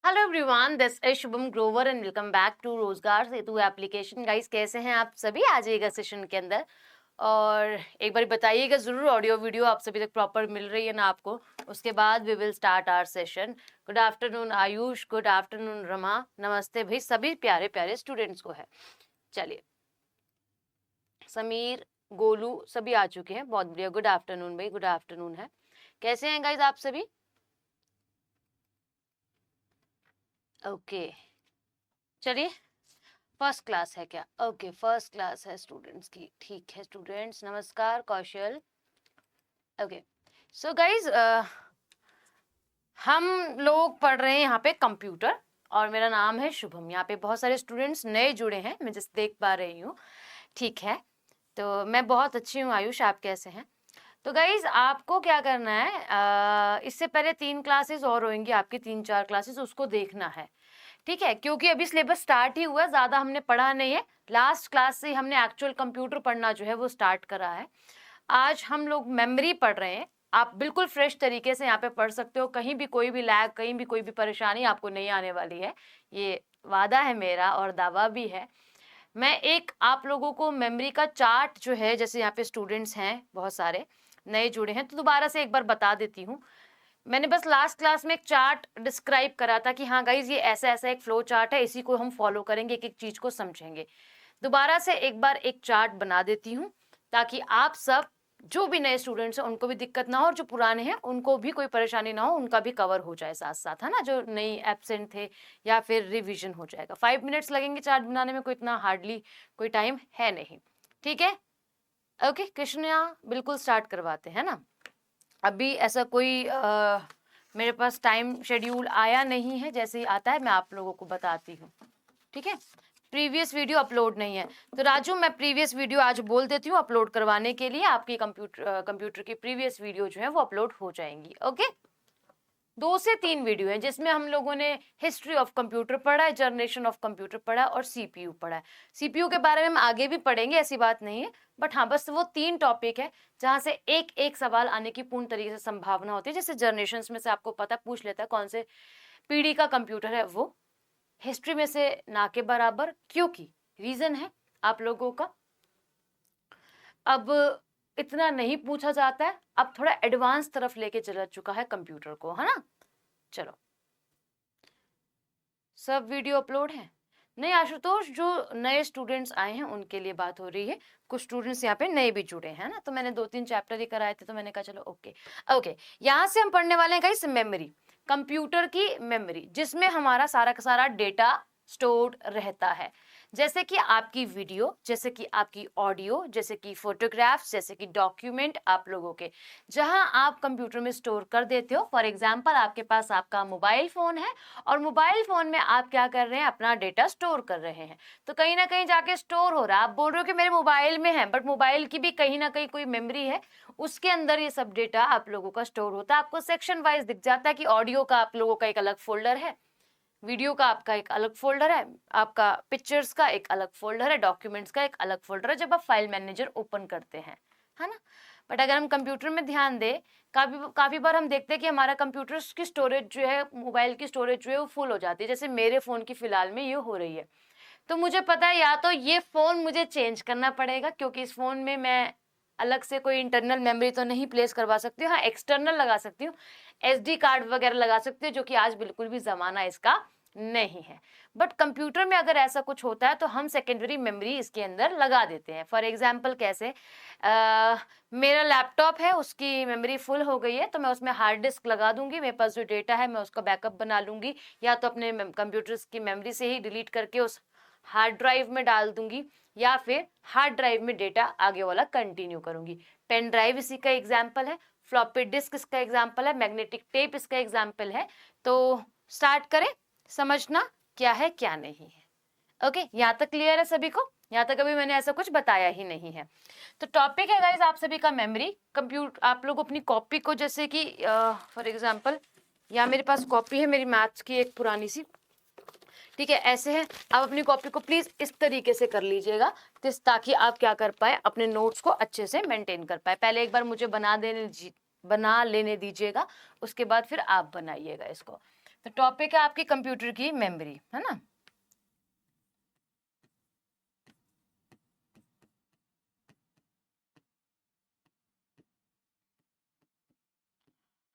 Hello everyone, this is Shubham Grover and welcome back to Rozgar Setu application. Guys, कैसे हैं आप सभी? आ जाइएगा सेशन के अंदर और एक बार बताइएगा जरूर ऑडियो वीडियो आप सभी तक प्रॉपर मिल रही है ना आपको। उसके बाद we will start our session. Good afternoon Ayush, good afternoon Rama, नमस्ते भाई सभी प्यारे प्यारे स्टूडेंट्स को है। चलिए, समीर, गोलू सभी आ चुके हैं, बहुत बढ़िया। गुड आफ्टरनून भाई, गुड आफ्टरनून है। कैसे हैं गाइस आप सभी? ओके, चलिए। फर्स्ट क्लास है क्या? ओके, फर्स्ट क्लास है स्टूडेंट्स की। ठीक है स्टूडेंट्स, नमस्कार कौशल। ओके, सो गाइज हम लोग पढ़ रहे हैं यहाँ पे कंप्यूटर और मेरा नाम है शुभम। यहाँ पे बहुत सारे स्टूडेंट्स नए जुड़े हैं, मैं जैसे देख पा रही हूँ। ठीक है, तो मैं बहुत अच्छी हूँ। आयुष, आप कैसे हैं? तो गाइज आपको क्या करना है, इससे पहले 3 क्लासेस और होंगी आपकी, 3-4 क्लासेस, उसको देखना है। ठीक है, क्योंकि अभी सिलेबस स्टार्ट ही हुआ है, ज्यादा हमने पढ़ा नहीं है। लास्ट क्लास से हमने एक्चुअल कंप्यूटर पढ़ना जो है वो स्टार्ट करा है। आज हम लोग मेमोरी पढ़ रहे हैं। आप बिल्कुल फ्रेश तरीके से यहाँ पे पढ़ सकते हो, कहीं भी कोई भी लैग, कहीं भी कोई भी परेशानी आपको नहीं आने वाली है। ये वादा है मेरा और दावा भी है। मैं एक आप लोगों को मेमोरी का चार्ट जो है, जैसे यहाँ पे स्टूडेंट्स हैं बहुत सारे नए जुड़े हैं, तो दोबारा से एक बार बता देती हूँ। मैंने बस लास्ट क्लास में एक चार्ट डिस्क्राइब करा था कि हाँ गाइज ये ऐसा ऐसा एक फ्लो चार्ट है, इसी को हम फॉलो करेंगे, एक एक चीज को समझेंगे। दोबारा से एक बार एक चार्ट बना देती हूँ ताकि आप सब जो भी नए स्टूडेंट्स हैं उनको भी दिक्कत ना हो और जो पुराने हैं उनको भी कोई परेशानी ना हो, उनका भी कवर हो जाए साथ साथ, है ना। जो नई एब्सेंट थे या फिर रिवीजन हो जाएगा। 5 मिनट्स लगेंगे चार्ट बनाने में, कोई इतना हार्डली कोई टाइम है नहीं। ठीक है, ओके कृष्णा, बिल्कुल स्टार्ट करवाते हैं ना। अभी ऐसा कोई मेरे पास टाइम शेड्यूल आया नहीं है, जैसे ही आता है मैं आप लोगों को बताती हूँ। ठीक है, प्रीवियस वीडियो अपलोड नहीं है तो राजू मैं प्रीवियस वीडियो आज बोल देती हूँ अपलोड करवाने के लिए। आपकी कंप्यूटर की प्रीवियस वीडियो जो है वो अपलोड हो जाएंगी। ओके, 2 से 3 वीडियो है जिसमें हम लोगों ने हिस्ट्री ऑफ कंप्यूटर पढ़ा है, जनरेशन ऑफ कंप्यूटर पढ़ा है और सीपीयू पढ़ा है। सीपीयू के बारे में हम आगे भी पढ़ेंगे, ऐसी बात नहीं है, बट हाँ बस वो 3 टॉपिक है जहां से एक एक सवाल आने की पूर्ण तरीके से संभावना होती है। जैसे जनरेशन में से आपको पता पूछ लेता है कौन से पीढ़ी का कंप्यूटर है, वो हिस्ट्री में से ना के बराबर, क्योंकि रीजन है आप लोगों का अब इतना नहीं पूछा जाता है, अब थोड़ा एडवांस तरफ लेके चला चुका है कंप्यूटर को, है ना। चलो, सब वीडियो अपलोड है? नहीं आशुतोष, जो नए स्टूडेंट्स आए हैं उनके लिए बात हो रही है। कुछ स्टूडेंट्स यहाँ पे नए भी जुड़े हैं ना, तो मैंने 2-3 चैप्टर ही कराए थे, तो मैंने कहा चलो ओके ओके। यहाँ से हम पढ़ने वाले हैं गाइस मेमोरी, कंप्यूटर की मेमोरी, जिसमें हमारा सारा का सारा डेटा स्टोर्ड रहता है। जैसे कि आपकी वीडियो, जैसे कि आपकी ऑडियो, जैसे कि फोटोग्राफ्स, जैसे कि डॉक्यूमेंट आप लोगों के, जहां आप कंप्यूटर में स्टोर कर देते हो। फॉर एग्जांपल आपके पास आपका मोबाइल फोन है और मोबाइल फोन में आप क्या कर रहे हैं, अपना डेटा स्टोर कर रहे हैं, तो कहीं ना कहीं जाके स्टोर हो रहा है। आप बोल रहे हो कि मेरे मोबाइल में है, बट मोबाइल की भी कहीं ना कहीं कोई मेमोरी है, उसके अंदर ये सब डेटा आप लोगों का स्टोर होता है। आपको सेक्शन वाइज दिख जाता है कि ऑडियो का आप लोगों का एक अलग फोल्डर है, वीडियो का आपका एक अलग फोल्डर है, आपका पिक्चर्स का एक अलग फोल्डर है, डॉक्यूमेंट्स का एक अलग फोल्डर है जब आप फाइल मैनेजर ओपन करते हैं, है ना। बट अगर हम कंप्यूटर में ध्यान दें, काफी बार हम देखते हैं कि हमारा कंप्यूटर की स्टोरेज जो है, मोबाइल की स्टोरेज जो है वो फुल हो जाती है। जैसे मेरे फोन की फिलहाल में ये हो रही है, तो मुझे पता है या तो ये फोन मुझे चेंज करना पड़ेगा, क्योंकि इस फोन में मैं अलग से कोई इंटरनल मेमोरी तो नहीं प्लेस करवा सकती हूँ। हाँ, एक्सटर्नल लगा सकती हूँ, एसडी कार्ड वगैरह लगा सकती हूँ, जो कि आज बिल्कुल भी जमाना इसका नहीं है। बट कंप्यूटर में अगर ऐसा कुछ होता है तो हम सेकेंडरी मेमोरी इसके अंदर लगा देते हैं। फॉर एग्जाम्पल कैसे, मेरा लैपटॉप है, उसकी मेमोरी फुल हो गई है, तो मैं उसमें हार्ड डिस्क लगा दूंगी, मेरे पास जो डेटा है मैं उसका बैकअप बना लूंगी, या तो अपने कंप्यूटर की मेमोरी से ही डिलीट करके उस हार्ड ड्राइव में डाल दूंगी, या फिर हार्ड ड्राइव में डेटा आगे वाला कंटिन्यू करूंगी। पेन ड्राइव इसी का एग्जाम्पल है, फ्लॉपी डिस्क इसका एग्जाम्पल है, मैग्नेटिक टेप इसका एग्जाम्पल है। तो स्टार्ट करें, समझना क्या है क्या नहीं है। ओके, यहाँ तक क्लियर है सभी को? यहाँ तक अभी मैंने ऐसा कुछ बताया ही नहीं है। तो टॉपिक है गाइज आप सभी का मेमोरी। कंप्यूटर आप लोग अपनी कॉपी को, जैसे कि फॉर एग्जाम्पल यहाँ मेरे पास कॉपी है मेरी मैथ्स की एक पुरानी सी, ठीक है, ऐसे है। आप अपनी कॉपी को प्लीज इस तरीके से कर लीजिएगा, ताकि आप क्या कर पाए, अपने नोट्स को अच्छे से मेंटेन कर पाए। पहले एक बार मुझे बना लेने दीजिएगा, उसके बाद फिर आप बनाइएगा इसको। तो टॉपिक है आपकी कंप्यूटर की मेमोरी, है ना।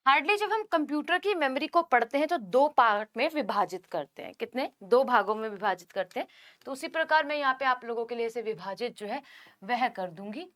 हार्डली जब हम कंप्यूटर की मेमोरी को पढ़ते हैं तो दो पार्ट में विभाजित करते हैं, कितने, दो भागों में विभाजित करते हैं। तो उसी प्रकार मैं यहाँ पे आप लोगों के लिए इसे विभाजित जो है वह कर दूंगी।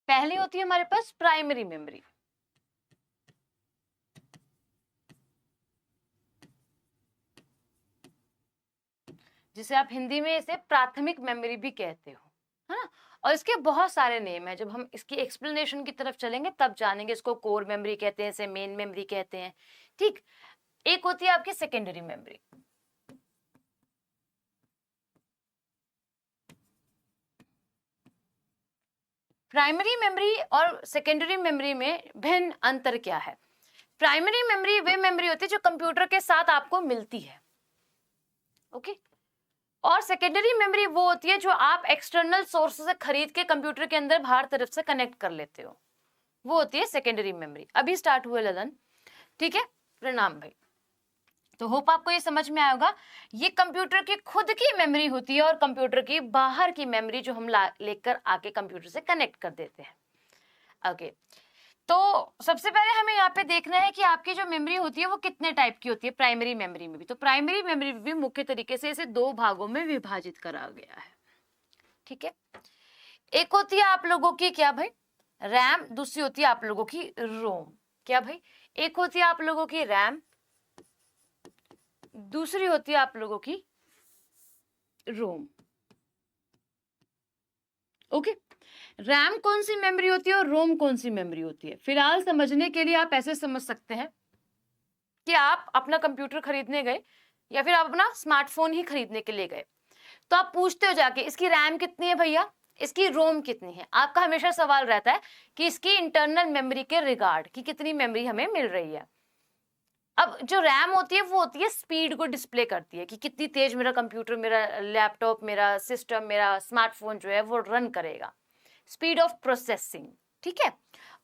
पहली होती है हमारे पास प्राइमरी मेमोरी, जिसे आप हिंदी में इसे प्राथमिक मेमोरी भी कहते हो, है ना। और इसके बहुत सारे नेम है, जब हम इसकी एक्सप्लेनेशन की तरफ चलेंगे तब जानेंगे। इसको कोर मेमोरी कहते हैं, इसे मेन मेमोरी कहते हैं, ठीक। एक होती है आपकी सेकेंडरी मेमोरी। प्राइमरी मेमोरी और सेकेंडरी मेमोरी में भिन्न अंतर क्या है? प्राइमरी मेमोरी वे मेमोरी होती है जो कंप्यूटर के साथ आपको मिलती है, ओके। और सेकेंडरी मेमोरी वो होती है जो आप एक्सटर्नल सोर्स से खरीद के कंप्यूटर के अंदर बाहर तरफ से कनेक्ट कर लेते हो, वो होती है सेकेंडरी मेमोरी। अभी स्टार्ट हुआ ललन, ठीक है। प्रणाम भाई। तो होप आपको ये समझ में आएगा, ये कंप्यूटर की खुद की मेमोरी होती है और कंप्यूटर की बाहर की मेमोरी जो हम लेकर आके कंप्यूटर से कनेक्ट कर देते हैं, ओके। तो सबसे पहले हमें यहाँ पे देखना है कि आपकी जो मेमोरी होती है वो कितने टाइप की होती है प्राइमरी मेमोरी में भी। तो प्राइमरी मेमोरी भी मुख्य तरीके से इसे दो भागों में विभाजित करा गया है, ठीक है। एक होती है आप लोगों की क्या भाई, रैम, दूसरी होती है आप लोगों की रोम। क्या भाई, एक होती है आप लोगों की रैम, दूसरी होती है आप लोगों की रोम, ओके। रैम कौन सी मेमोरी होती है और रोम कौन सी मेमोरी होती है, फिलहाल समझने के लिए आप ऐसे समझ सकते हैं कि आप अपना कंप्यूटर खरीदने गए या फिर आप अपना स्मार्टफोन ही खरीदने के लिए गए, तो आप पूछते हो जाके इसकी रैम कितनी है भैया, इसकी रोम कितनी है। आपका हमेशा सवाल रहता है कि इसकी इंटरनल मेमोरी के रिगार्ड कि कितनी मेमोरी हमें मिल रही है। अब जो रैम होती है वो होती है स्पीड को डिस्प्ले करती है कि कितनी तेज मेरा कंप्यूटर, मेरा लैपटॉप, मेरा सिस्टम, मेरा स्मार्टफोन जो है वो रन करेगा, स्पीड ऑफ प्रोसेसिंग, ठीक है।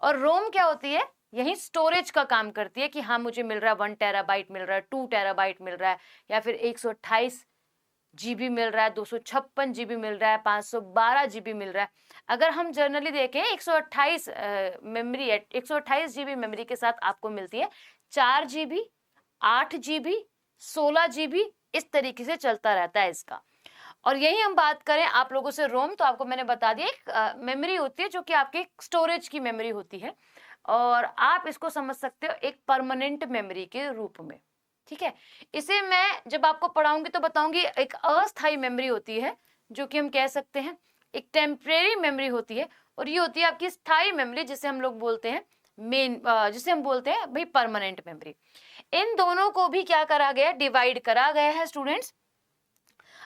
और रोम क्या होती है, यही स्टोरेज का काम करती है कि हाँ मुझे मिल रहा है 1 टेराबाइट मिल रहा है, 2 टेराबाइट मिल रहा है, या फिर 128 जीबी मिल रहा है, 256 जीबी मिल रहा है, 512 जीबी मिल रहा है। अगर हम जनरली देखें 128 मेमोरी, 128 जीबी मेमोरी के साथ आपको मिलती है 4 जीबी, 8 जीबी, 16 जीबी, इस तरीके से चलता रहता है इसका। और यही हम बात करें आप लोगों से रोम, तो आपको मैंने बता दिया एक मेमोरी होती है जो कि आपके स्टोरेज की मेमोरी होती है, और आप इसको समझ सकते हो एक परमानेंट मेमोरी के रूप में, ठीक है। इसे मैं जब आपको पढ़ाऊंगी तो बताऊंगी एक अस्थायी मेमोरी होती है जो कि हम कह सकते हैं एक टेम्परेरी मेमोरी होती है, और ये होती है आपकी स्थायी मेमोरी जिसे हम लोग बोलते हैं मेन, जिसे हम बोलते हैं भाई परमानेंट मेमोरी। इन दोनों को भी क्या करा गया, डिवाइड करा गया है स्टूडेंट्स।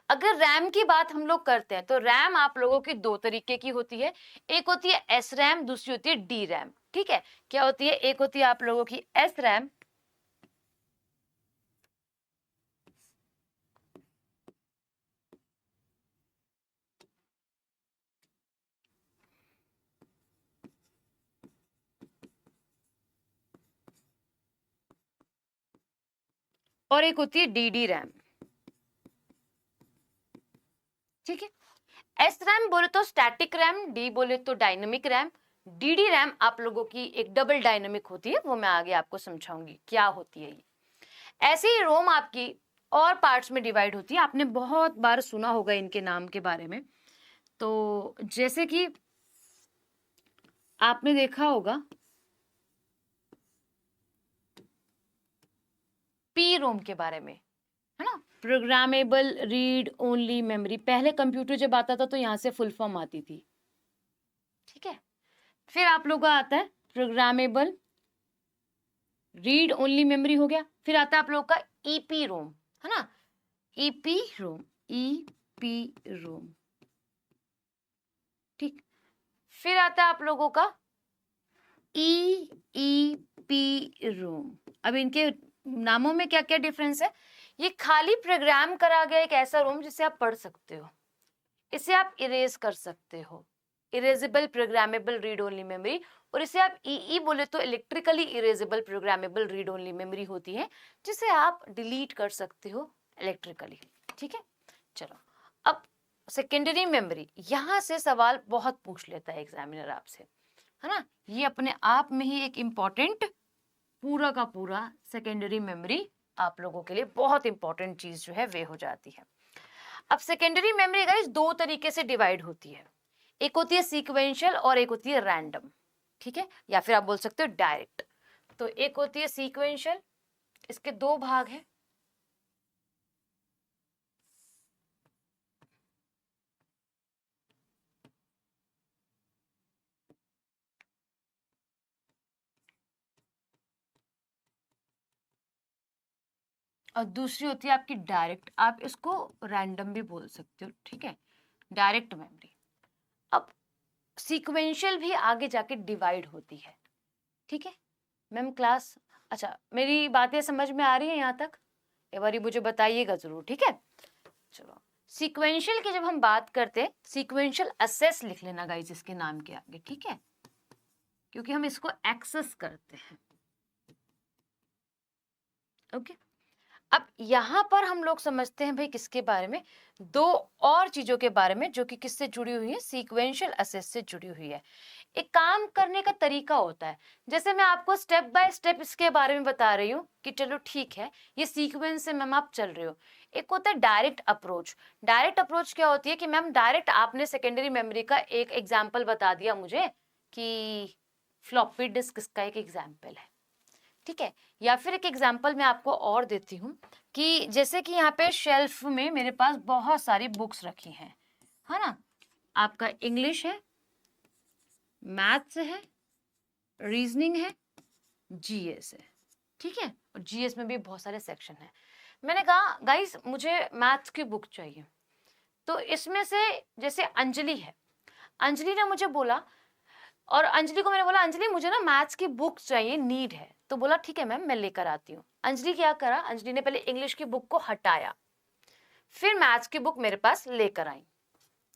अगर रैम की बात हम लोग करते हैं तो रैम आप लोगों की दो तरीके की होती है, एक होती है एस रैम, दूसरी होती है डी रैम, ठीक है। क्या होती है, एक होती है आप लोगों की एस रैम, और एक होती है डी डी रैम, ठीक है। एस रैम बोले तो स्टैटिक रैम, डी बोले तो dynamic RAM, D D RAM आप लोगों की एक डबल डायनेमिक होती है, वो मैं आगे आपको समझाऊंगी क्या होती है ये। ऐसे ही रोम आपकी और पार्ट्स में डिवाइड होती है, आपने बहुत बार सुना होगा इनके नाम के बारे में। तो जैसे कि आपने देखा होगा पी रोम के बारे में, है ना, प्रोग्रामेबल रीड ओनली मेमोरी। पहले कंप्यूटर जब आता था तो यहाँ से फुल फॉर्म आती थी, ठीक है। फिर आप लोगों का आता है प्रोग्रामेबल रीड ओनली मेमोरी हो गया। फिर आता है आप लोगों का ईपी रोम, है ना, ईपी रोम, ईपी रोम, ठीक। फिर आता है आप लोगों का ई पी रोम। अब इनके नामों में क्या क्या डिफरेंस है? ये खाली प्रोग्राम करा गया एक ऐसा रोम जिसे आप पढ़ सकते हो, इसे आप इरेज कर सकते हो, erasable programmable read only memory. और इसे आप ई बोले तो electrically erasable programmable read only memory होती है, जिसे आप डिलीट कर सकते हो इलेक्ट्रिकली, ठीक है। चलो, अब सेकेंडरी मेमोरी, यहां से सवाल बहुत पूछ लेता है एग्जामिनर आपसे, है ना। ये अपने आप में ही एक इम्पॉर्टेंट पूरा का पूरा सेकेंडरी मेमोरी आप लोगों के लिए बहुत इंपॉर्टेंट चीज जो है वे हो जाती है। अब सेकेंडरी मेमोरी गाइस दो तरीके से डिवाइड होती है, एक होती है सीक्वेंशियल और एक होती है रैंडम, ठीक है, या फिर आप बोल सकते हो डायरेक्ट। तो एक होती है सीक्वेंशियल, इसके दो भाग हैं। और दूसरी होती है आपकी डायरेक्ट, आप इसको रैंडम भी बोल सकते हो, ठीक है, डायरेक्ट मेमोरी। अब सीक्वेंशियल भी आगे जाके डिवाइड होती है, ठीक है मैम क्लास। अच्छा, मेरी बातें समझ में आ रही है यहाँ तक? एक बार मुझे बताइएगा जरूर, ठीक है। चलो, सीक्वेंशियल की जब हम बात करते हैं, सीक्वेंशियल असेस लिख लेना गाइस इसके नाम के आगे, ठीक है, क्योंकि हम इसको एक्सेस करते हैं, ओके। अब यहाँ पर हम लोग समझते हैं भाई किसके बारे में, दो और चीजों के बारे में जो कि किससे जुड़ी हुई है, सीक्वेंशियल असेस से जुड़ी हुई है। एक काम करने का तरीका होता है, जैसे मैं आपको स्टेप बाय स्टेप इसके बारे में बता रही हूँ कि चलो ठीक है ये सीक्वेंस से मैम आप चल रहे हो। एक होता है डायरेक्ट अप्रोच। डायरेक्ट अप्रोच क्या होती है कि मैम डायरेक्ट आपने सेकेंडरी मेमोरी का एक एग्जाम्पल बता दिया मुझे कि फ्लॉपी डिस्क इसका एक एग्जाम्पल है, ठीक है। या फिर एक एग्जाम्पल मैं आपको और देती हूँ कि जैसे कि यहाँ पे शेल्फ में मेरे पास बहुत सारी बुक्स रखी हैं, है ना, आपका इंग्लिश है, मैथ्स है, रीजनिंग है, जीएस है, ठीक है, और जीएस में भी बहुत सारे सेक्शन हैं। मैंने कहा गाइस मुझे मैथ्स की बुक चाहिए, तो इसमें से जैसे अंजलि है, अंजलि ने मुझे बोला, और अंजलि को मैंने बोला अंजलि मुझे ना मैथ्स की बुक चाहिए, नीड है, तो बोला ठीक है मैम मैं लेकर आती हूँ। अंजलि क्या करा, अंजलि ने पहले इंग्लिश की बुक को हटाया, फिर मैथ्स की बुक मेरे पास लेकर आई,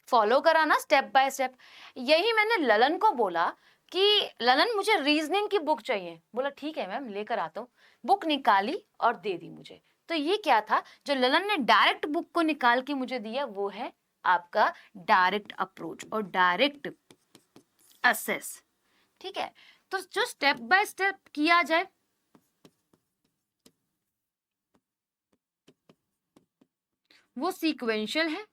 फॉलो करा ना स्टेप बाय स्टेप। यही मैंने ललन को बोला कि ललन मुझे रीजनिंग की बुक चाहिए, बोला ठीक है मैम लेकर आता हूँ, बुक निकाली और दे दी मुझे। तो ये क्या था, जो ललन ने डायरेक्ट बुक को निकाल के मुझे दिया वो है आपका डायरेक्ट अप्रोच और डायरेक्ट असेस, ठीक है। तो जो स्टेप बाय स्टेप किया जाए वो सीक्वेंशियल है,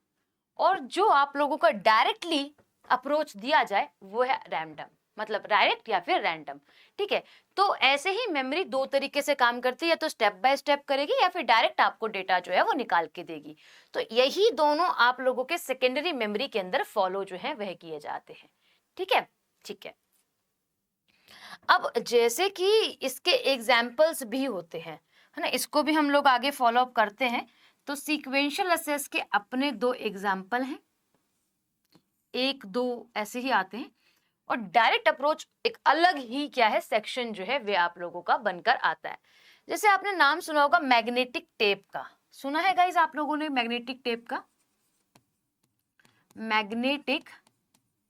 और जो आप लोगों का डायरेक्टली अप्रोच दिया जाए वो है रैंडम, मतलब डायरेक्ट या फिर रैंडम, ठीक है। तो ऐसे ही मेमोरी दो तरीके से काम करती है, या तो स्टेप बाय स्टेप करेगी या फिर डायरेक्ट आपको डेटा जो है वो निकाल के देगी। तो यही दोनों आप लोगों के सेकेंडरी मेमोरी के अंदर फॉलो जो है वह किए जाते हैं, ठीक है, ठीक है। अब जैसे कि इसके एग्जाम्पल्स भी होते हैं, है ना, इसको भी हम लोग आगे फॉलो अप करते हैं। तो सीक्वेंशियल असेस के अपने दो एग्जाम्पल हैं, एक दो ऐसे ही आते हैं, और डायरेक्ट अप्रोच एक अलग ही क्या है सेक्शन जो है वे आप लोगों का बनकर आता है। जैसे आपने नाम सुना होगा मैग्नेटिक टेप का, सुना है गाइज आप लोगों ने मैग्नेटिक टेप का, मैग्नेटिक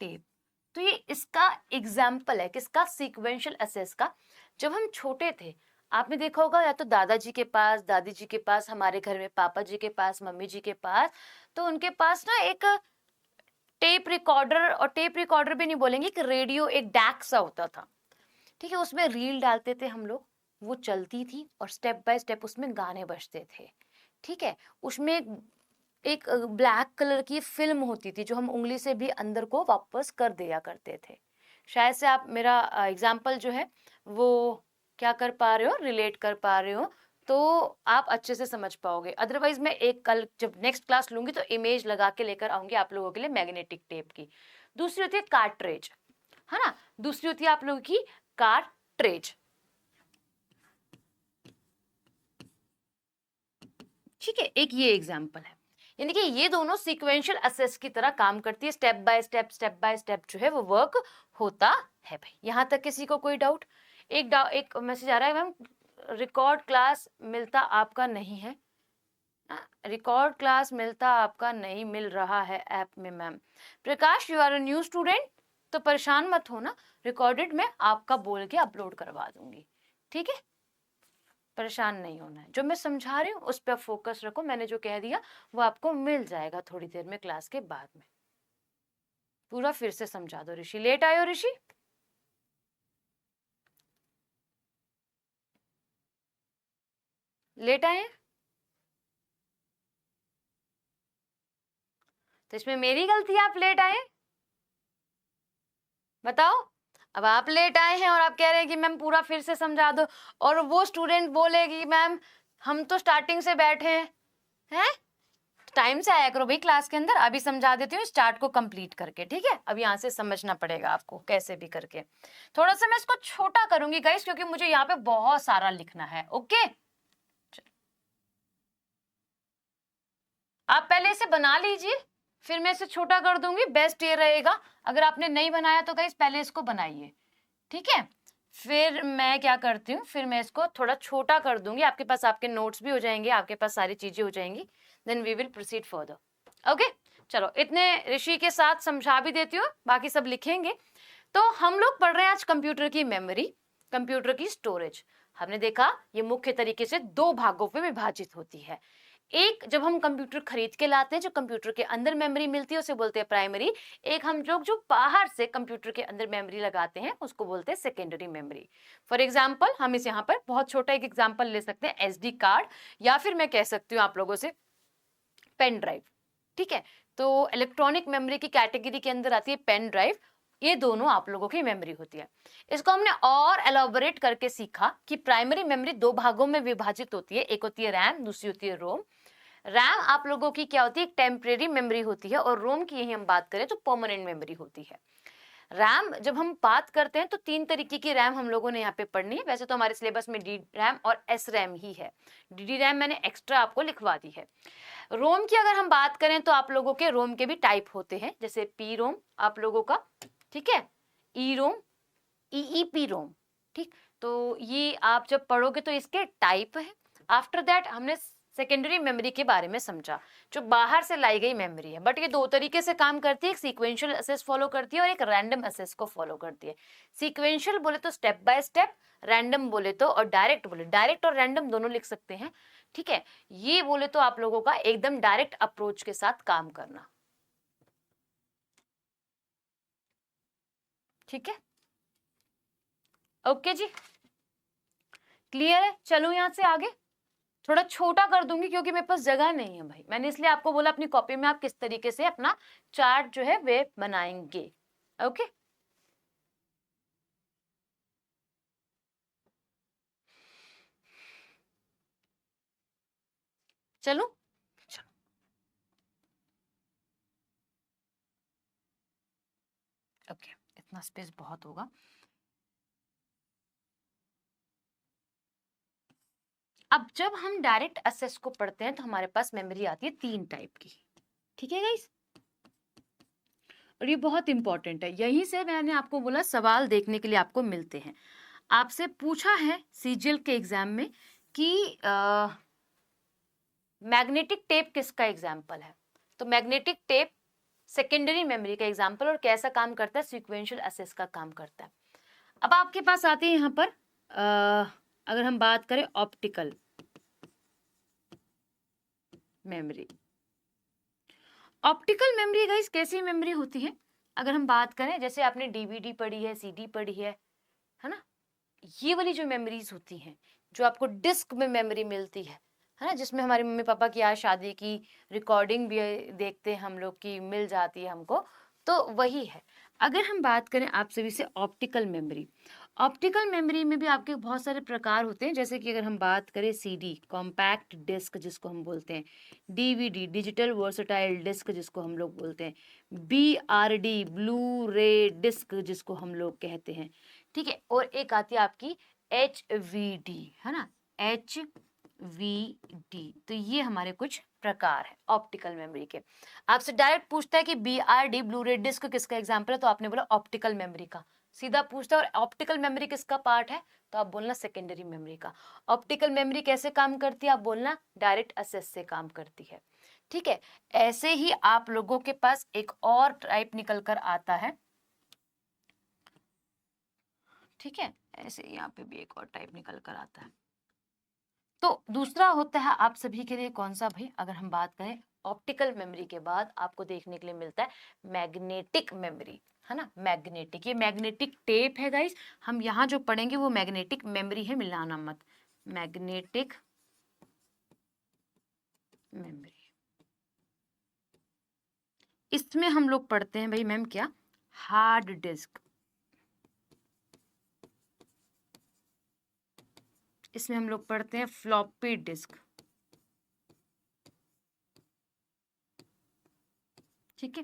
टेप। तो ये इसका एग्जाम्पल है किसका, सीक्वेंशियल असेस का। जब हम छोटे थे आपने देखा होगा या तो दादाजी के पास, दादी जी के पास, हमारे घर में पापा जी के पास, मम्मी जी के पास, तो उनके पास ना एक टेप रिकॉर्डर, और टेप रिकॉर्डर भी नहीं बोलेंगे, कि रेडियो एक डैक सा होता था, ठीक है, उसमें रील डालते थे हम लोग, वो चलती थी और स्टेप बाय स्टेप उसमें गाने बजते थे, ठीक है। उसमें एक ब्लैक कलर की फिल्म होती थी जो हम उंगली से भी अंदर को वापस कर दिया करते थे। शायद से आप मेरा एग्जाम्पल जो है वो क्या कर पा रहे हो, रिलेट कर पा रहे हो, तो आप अच्छे से समझ पाओगे। अदरवाइज मैं एक कल जब नेक्स्ट क्लास लूंगी तो इमेज लगा के लेकर आऊंगी आप लोगों के लिए मैग्नेटिक टेप की। दूसरी होती है कार्ट्रेज, है ना, दूसरी होती है आप लोगों की कार्ट्रेज। ठीक है, एक ये एग्जाम्पल है। यानी कि ये दोनों सीक्वेंशियल असेस की तरह काम करती है, स्टेप बाय स्टेप जो है वो वर्क होता है भाई। यहाँ तक किसी को कोई डाउट? एक मैसेज आ रहा है मैम, रिकॉर्ड क्लास मिलता आपका नहीं है, रिकॉर्ड क्लास मिलता आपका नहीं मिल रहा है ऐप में ma'am. Prakash, you are a new student, तो परेशान मत हो ना, रिकॉर्डेड मैं आपका बोल के अपलोड करवा दूंगी, ठीक है, परेशान नहीं होना है। जो मैं समझा रही हूँ उस पर फोकस रखो, मैंने जो कह दिया वो आपको मिल जाएगा थोड़ी देर में क्लास के बाद में। पूरा फिर से समझा दो। ऋषि, लेट आयो ऋषि? लेट आए? तो इसमें मेरी गलती है आप लेट आए? बताओ। अब आप लेट आए हैं और आप कह रहे हैं कि मैम पूरा फिर से समझा दो, और वो स्टूडेंट बोलेगी मैम हम तो स्टार्टिंग से बैठे हैं। टाइम से आया करो भाई क्लास के अंदर। अभी समझा देती हूँ स्टार्ट को कंप्लीट करके, ठीक है? अब यहाँ से समझना पड़ेगा आपको कैसे भी करके। थोड़ा सा मैं इसको छोटा करूंगी गाइस, क्योंकि मुझे यहाँ पे बहुत सारा लिखना है। ओके, आप पहले इसे बना लीजिए, फिर मैं इसे छोटा कर दूंगी, बेस्ट ये रहेगा। अगर आपने नहीं बनाया तो गाइस पहले इसको बनाइए, ठीक है? फिर मैं क्या करती हूँ, फिर मैं इसको थोड़ा छोटा कर दूंगी, आपके पास आपके नोट्स भी हो जाएंगे, आपके पास सारी चीजें हो जाएंगी, then we will proceed further. Okay, चलो इतने ऋषि के साथ समझा भी देती हूँ, बाकी सब लिखेंगे। तो हम लोग पढ़ रहे हैं आज कंप्यूटर की मेमोरी, कंप्यूटर की स्टोरेज। हमने देखा ये मुख्य तरीके से दो भागों में विभाजित होती है। एक, जब हम कंप्यूटर खरीद के लाते हैं, जो कंप्यूटर के अंदर मेमोरी मिलती है उसे बोलते हैं प्राइमरी। एक हम लोग जो बाहर से कंप्यूटर के अंदर मेमोरी लगाते हैं उसको बोलते हैं सेकेंडरी मेमोरी। फॉर एग्जांपल हम इस यहाँ पर बहुत छोटा एक एग्जांपल ले सकते हैं, एसडी कार्ड, या फिर मैं कह सकती हूँ आप लोगों से पेन ड्राइव, ठीक है? तो इलेक्ट्रॉनिक मेमोरी की कैटेगरी के अंदर आती है पेन ड्राइव। ये दोनों आप लोगों की मेमोरी होती है। इसको हमने और एलोबरेट करके सीखा कि प्राइमरी मेमोरी दो भागों में विभाजित होती है, एक होती है रैम, दूसरी होती है रोम। रैम आप लोगों की क्या होती है, एक टेम्परेरी मेमोरी होती है, और रोम की यही हम बात करें तो परमानेंट मेमोरी होती है। रैम जब हम बात करते हैं तो तीन तरीके की रैम हम लोगों ने यहाँ पे पढ़नी है। वैसे तो हमारे सिलेबस में डी रैम और एस रैम ही है, डी रैम मैंने एक्स्ट्रा आपको लिखवा दी है। रोम की अगर हम बात करें तो आप लोगों के रोम के भी टाइप होते हैं, जैसे पी रोम आप लोगों का, ठीक है, ई रोम, ईईपी रोम, ठीक। तो ये आप जब पढ़ोगे तो इसके टाइप है। आफ्टर दैट हमने सेकेंडरी मेमोरी के बारे में समझा, जो बाहर से लाई गई मेमोरी है, बट ये दो तरीके से काम करती है, एक सीक्वेंशियल असेस फॉलो करती है और एक रैंडम असेस को फॉलो करती है। सीक्वेंशियल बोले तो स्टेप बाय स्टेप, रैंडम बोले तो, और डायरेक्ट बोले, डायरेक्ट और रैंडम दोनों लिख सकते हैं, ठीक है? ये बोले तो आप लोगों का एकदम डायरेक्ट अप्रोच के साथ काम करना, ठीक है? ओके जी, क्लियर है? चलो यहां से आगे थोड़ा छोटा कर दूंगी क्योंकि मेरे पास जगह नहीं है भाई, मैंने इसलिए आपको बोला अपनी कॉपी में आप किस तरीके से अपना चार्ट जो है वे बनाएंगे। ओके, चलो चलो, ओके, इतना स्पेस बहुत होगा। अब जब हम डायरेक्ट असेस को पढ़ते हैं तो हमारे पास मेमोरी आती है तीन टाइप की, ठीक है गाइस? और ये बहुत इंपॉर्टेंट है, यहीं से मैंने आपको बोला सवाल देखने के लिए आपको मिलते हैं। आपसे पूछा है सीजीएल के एग्जाम में कि मैग्नेटिक टेप किसका एग्जाम्पल है? तो मैग्नेटिक टेप सेकेंडरी मेमोरी का एग्जाम्पल, और कैसा काम करता है, सीक्वेंशियल असेस का काम करता है। अब आपके पास आते हैं यहाँ पर अगर हम बात करें optical memory. Optical memory guys कैसी मेमोरी होती है? अगर हम बात करें, जैसे आपने डीवीडी पढ़ी है, सीडी पढ़ी है ना? ये वाली जो मेमोरीज होती हैं, जो आपको डिस्क में मेमोरी मिलती है ना, जिसमें हमारे मम्मी पापा की आज शादी की रिकॉर्डिंग भी देखते हैं हम लोग की मिल जाती है हमको, तो वही है। अगर हम बात करें आप सभी से ऑप्टिकल मेमोरी, ऑप्टिकल मेमोरी में भी आपके बहुत सारे प्रकार होते हैं, जैसे कि अगर हम बात करें सीडी, कॉम्पैक्ट डिस्क जिसको हम बोलते हैं, डीवीडी, डिजिटल वर्सटाइल डिस्क जिसको हम लोग बोलते हैं, बीआरडी, ब्लू रे डिस्क जिसको हम लोग कहते हैं, ठीक है? और एक आती है आपकी HVD, है ना, डी। तो ये हमारे कुछ प्रकार है ऑप्टिकल मेमोरी के। आपसे डायरेक्ट पूछता है कि BRD ब्लू रे डिस्क किसका एग्जाम्पल है, तो आपने बोला ऑप्टिकल मेमोरी का, सीधा पूछता है। और ऑप्टिकल मेमोरी किसका पार्ट है, तो आप बोलना सेकेंडरी मेमोरी का। ऑप्टिकल मेमोरी कैसे काम करती है, आप बोलना डायरेक्ट एक्सेस से काम करती है। ठीक है, ऐसे ही आप लोगों के पास एक और टाइप निकल कर आता है। ठीक है, ऐसे यहाँ पे भी एक और टाइप निकल कर आता है। तो दूसरा होता है आप सभी के लिए कौन सा भाई, अगर हम बात करें ऑप्टिकल मेमोरी के बाद आपको देखने के लिए मिलता है मैग्नेटिक मेमोरी, है ना। मैग्नेटिक, ये मैग्नेटिक टेप है गाइस, हम यहाँ जो पढ़ेंगे वो मैग्नेटिक मेमोरी है, मिलाना मत। मैग्नेटिक मेमोरी, इसमें हम लोग पढ़ते हैं भाई मैम क्या, हार्ड डिस्क। इसमें हम लोग पढ़ते हैं फ्लॉपी डिस्क। ठीक है,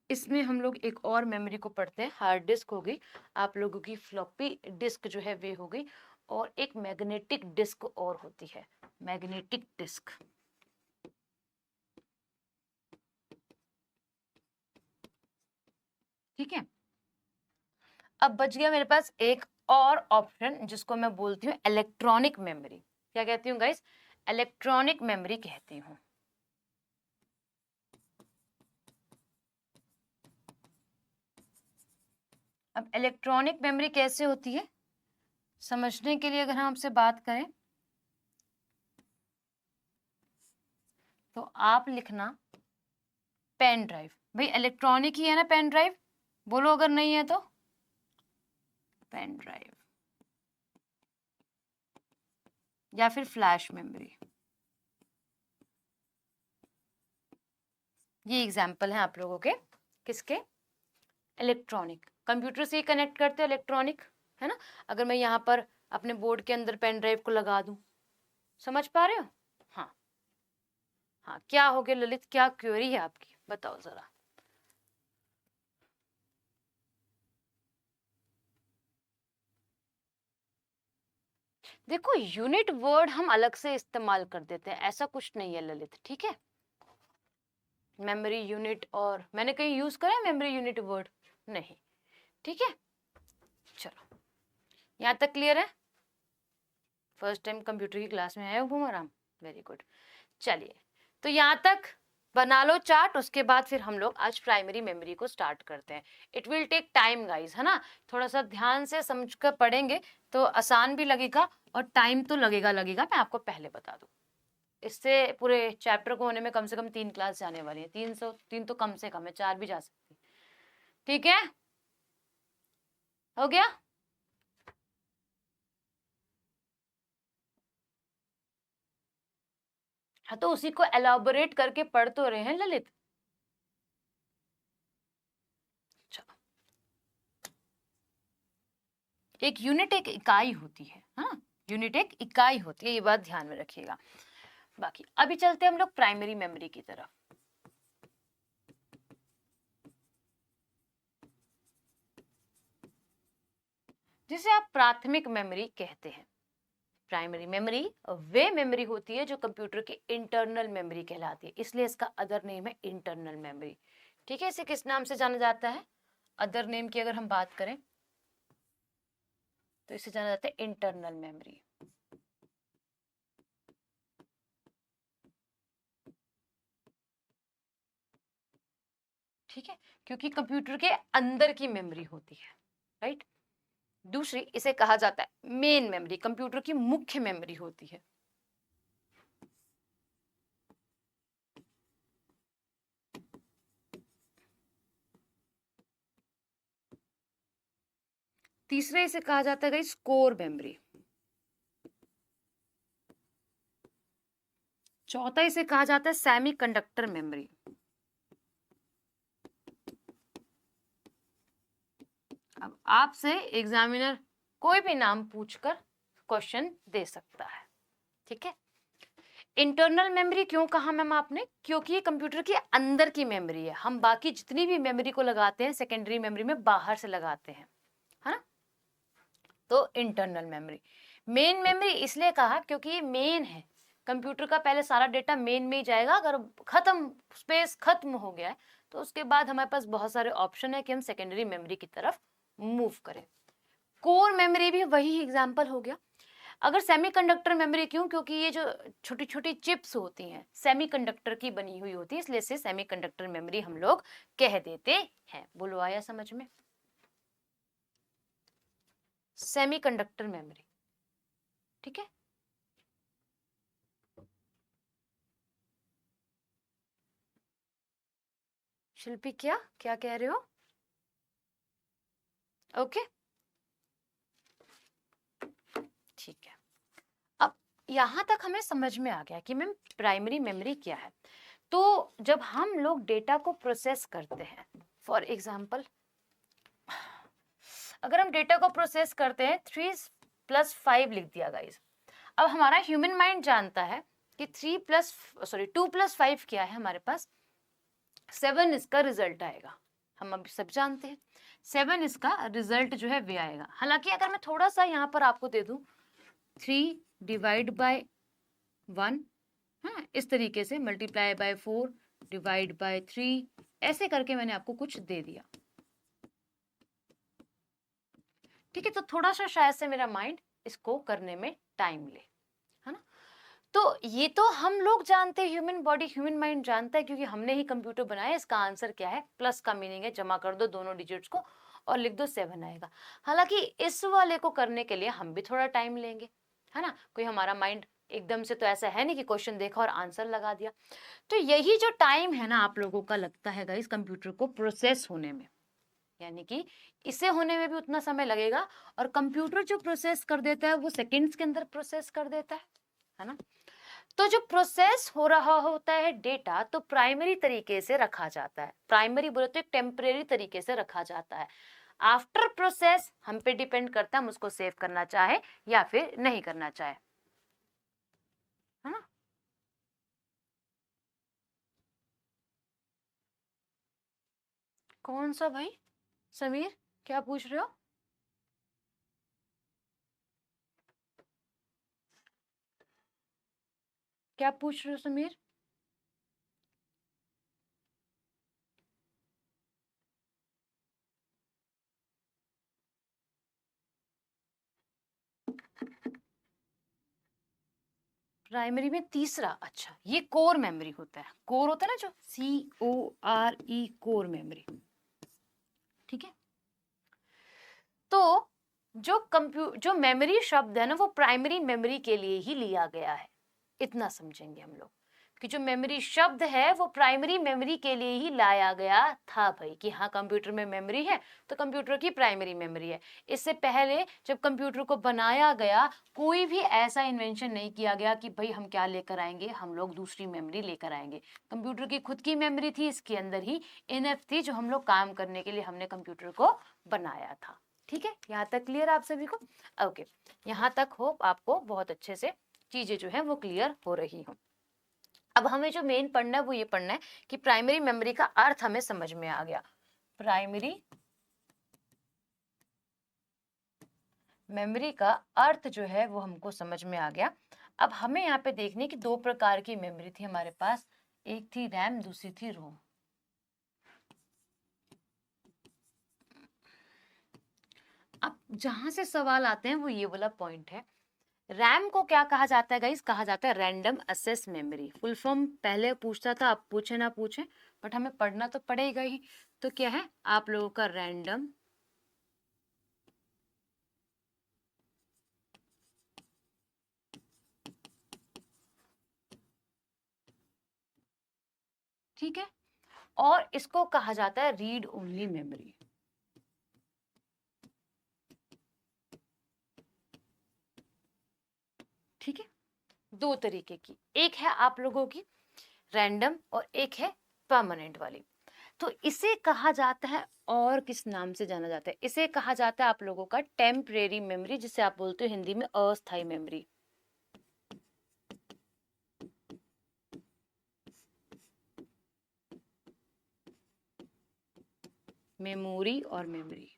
इसमें हम लोग एक और मेमोरी को पढ़ते हैं, हार्ड डिस्क हो गई, आप लोगों की फ्लॉपी डिस्क जो है वे हो गई, और एक मैग्नेटिक डिस्क और होती है, मैग्नेटिक डिस्क। ठीक है, अब बच गया मेरे पास एक और ऑप्शन जिसको मैं बोलती हूँ इलेक्ट्रॉनिक मेमोरी। क्या कहती हूँ गाइस, इलेक्ट्रॉनिक मेमोरी कहती हूँ। अब इलेक्ट्रॉनिक मेमोरी कैसे होती है समझने के लिए अगर हम आपसे बात करें तो आप लिखना पेन ड्राइव। भाई इलेक्ट्रॉनिक ही है ना पेन ड्राइव, बोलो अगर नहीं है तो। पेन ड्राइव या फिर फ्लैश मेमोरी, ये एग्जाम्पल है आप लोगों के किसके, इलेक्ट्रॉनिक। कंप्यूटर से ही कनेक्ट करते हैं इलेक्ट्रॉनिक, है ना। अगर मैं यहाँ पर अपने बोर्ड के अंदर पेन ड्राइव को लगा दूं, समझ पा रहे हो। हाँ हाँ, क्या हो गया ललित, क्या क्वेरी है आपकी, बताओ जरा। देखो यूनिट वर्ड हम अलग से इस्तेमाल कर देते हैं, ऐसा कुछ नहीं है ललित, ठीक है। मेमोरी यूनिट और मैंने कहीं यूज करा है मेमोरी यूनिट वर्ड, नहीं। ठीक है, चलो यहाँ तक क्लियर है। फर्स्ट टाइम कंप्यूटर की क्लास में आए हो भूमराम, वेरी गुड। चलिए, तो यहाँ तक बना लो चार्ट, उसके बाद फिर हम लोग आज प्राइमरी मेमोरी को स्टार्ट करते हैं। It will take time guys, है ना, थोड़ा सा ध्यान से समझ कर पढ़ेंगे तो आसान भी लगेगा और टाइम तो लगेगा लगेगा, मैं आपको पहले बता दूं। इससे पूरे चैप्टर को होने में कम से कम 3 क्लास जाने वाली है, 3 तो कम से कम है, 4 भी जा सकती। ठीक है, हो गया। हाँ, तो उसी को एलाबोरेट करके पढ़ तो रहे हैं ललित। चलो, एक यूनिट एक इकाई होती है, हाँ, यूनिट एक इकाई होती है, ये बात ध्यान में रखिएगा। बाकी अभी चलते हैं हम लोग प्राइमरी मेमोरी की तरफ। जिसे आप प्राथमिक मेमोरी कहते हैं। प्राइमरी मेमोरी वे मेमोरी होती है जो कंप्यूटर की इंटरनल मेमोरी कहलाती है, इसलिए इसका अदर नेम है इंटरनल मेमोरी। ठीक है, इसे किस नाम से जाना जाता है, अदर नेम की अगर हम बात करें तो इसे जाना जाता है इंटरनल मेमोरी। ठीक है, क्योंकि कंप्यूटर के अंदर की मेमोरी होती है, राइट। दूसरी इसे कहा जाता है मेन मेमोरी, कंप्यूटर की मुख्य मेमोरी होती है। तीसरे इसे कहा जाता है गाइस कोर मेमोरी। चौथा इसे कहा जाता है सेमीकंडक्टर मेमोरी। अब आपसे एग्जामिनर कोई भी नाम पूछकर क्वेश्चन दे सकता है। ठीक है, इंटरनल मेमोरी क्यों कहा मैम आपने, क्योंकि ये कंप्यूटर के अंदर की मेमोरी है, हम बाकी जितनी भी मेमोरी को लगाते हैं सेकेंडरी मेमोरी में बाहर से लगाते हैं, है ना। तो इंटरनल मेमोरी, मेन मेमोरी इसलिए कहा क्योंकि ये मेन है, कंप्यूटर का पहले सारा डेटा मेन में ही जाएगा, अगर खत्म, स्पेस खत्म हो गया है तो उसके बाद हमारे पास बहुत सारे ऑप्शन है कि हम सेकेंडरी मेमोरी की तरफ मूव करें। कोर मेमोरी भी वही एग्जाम्पल हो गया। अगर सेमीकंडक्टर मेमोरी क्यों, क्योंकि ये जो छोटी छोटी चिप्स होती हैं सेमीकंडक्टर की बनी हुई होती है, इसलिए इसे सेमीकंडक्टर मेमोरी हम लोग कह देते हैं। बोलो आया समझ में? सेमीकंडक्टर मेमोरी, ठीक है। शिल्पी क्या क्या कह रहे हो? ओके, ठीक है। अब यहां तक हमें समझ में आ गया कि मैम प्राइमरी मेमोरी क्या है। तो जब हम लोग डेटा को प्रोसेस करते हैं, फॉर एग्जाम्पल अगर हम डेटा को प्रोसेस करते हैं 3+5 लिख दिया गाइस। अब हमारा ह्यूमन माइंड जानता है कि 2+5 क्या है हमारे पास, 7 इसका रिजल्ट आएगा। हम अभी सब जानते हैं 7 इसका रिजल्ट जो है वे आएगा। हालांकि अगर मैं थोड़ा सा यहाँ पर आपको दे दूं 3/1, हाँ, इस तरीके से मल्टीप्लाई बाय 4 डिवाइड बाय 3, ऐसे करके मैंने आपको कुछ दे दिया, ठीक है। तो थोड़ा सा शायद से मेरा माइंड इसको करने में टाइम ले, है ना। तो ये तो हम लोग जानते हैं, ह्यूमन बॉडी ह्यूमन माइंड जानता है, क्योंकि हमने ही कंप्यूटर बनाया। इसका आंसर क्या है, प्लस का मीनिंग है जमा कर दो दोनों डिजिट्स को और लिख दो 7 आएगा। हालांकि इस वाले को करने के लिए हम भी थोड़ा टाइम लेंगे, है ना। कोई हमारा माइंड एकदम से तो ऐसा है नहीं कि क्वेश्चन देखा और आंसर लगा दिया। तो यही जो टाइम है ना आप लोगों का लगता है गाइस कंप्यूटर को प्रोसेस होने में, यानी कि इसे होने में भी उतना समय लगेगा, और कंप्यूटर जो प्रोसेस कर देता है वो सेकंड्स के अंदर प्रोसेस कर देता है ना। तो जो प्रोसेस हो रहा होता है डेटा, तो प्राइमरी तरीके से रखा जाता है। प्राइमरी बोले तो एक टेम्परेरी तरीके से रखा जाता है। आफ्टर प्रोसेस हम पे डिपेंड करता है हम उसको सेव करना चाहे या फिर नहीं करना चाहे, है ना। कौन सा भाई? समीर क्या पूछ रहे हो? क्या पूछ रहे हो समीर? प्राइमरी में तीसरा, अच्छा ये कोर मेमोरी होता है। कोर होता है ना जो CORE, कोर मेमोरी, ठीक है। तो जो मेमोरी शब्द है ना वो प्राइमरी मेमोरी के लिए ही लिया गया है, इतना समझेंगे हम लोग कि जो मेमोरी शब्द है वो प्राइमरी मेमोरी के लिए ही लाया गया था भाई, कि हाँ कंप्यूटर में मेमोरी है तो कंप्यूटर की प्राइमरी मेमोरी है। इससे पहले जब कंप्यूटर को बनाया गया कोई भी ऐसा इन्वेंशन नहीं किया गया कि भाई हम क्या लेकर आएंगे, हम लोग दूसरी मेमोरी लेकर आएंगे। कंप्यूटर की खुद की मेमोरी थी, इसके अंदर ही इनफ थी जो हम लोग काम करने के लिए हमने कंप्यूटर को बनाया था। ठीक है, यहाँ तक क्लियर आप सभी को? ओके, यहाँ तक होप आपको बहुत अच्छे से चीजें जो है वो क्लियर हो रही हो। अब हमें जो मेन पढ़ना है वो ये पढ़ना है कि प्राइमरी मेमोरी का अर्थ हमें समझ में आ गया। प्राइमरी मेमोरी का अर्थ जो है वो हमको समझ में आ गया। अब हमें यहाँ पे देखने की दो प्रकार की मेमोरी थी हमारे पास, एक थी रैम, दूसरी थी रोम। अब जहां से सवाल आते हैं वो ये वाला पॉइंट है, रैम को क्या कहा जाता है गाइस? कहा जाता है random access memory. Full form पहले पूछता था, अब पूछे ना पूछे बट हमें पढ़ना तो पड़ेगा ही। तो क्या है आप लोगों का रैंडम ठीक है, और इसको कहा जाता है रीड ओनली मेमोरी। ठीक है, दो तरीके की, एक है आप लोगों की रैंडम और एक है परमानेंट वाली। तो इसे कहा जाता है, और किस नाम से जाना जाता है? इसे कहा जाता है आप लोगों का टेम्परेरी मेमोरी, जिसे आप बोलते हो हिंदी में अस्थायी मेमोरी। मेमोरी और मेमोरी,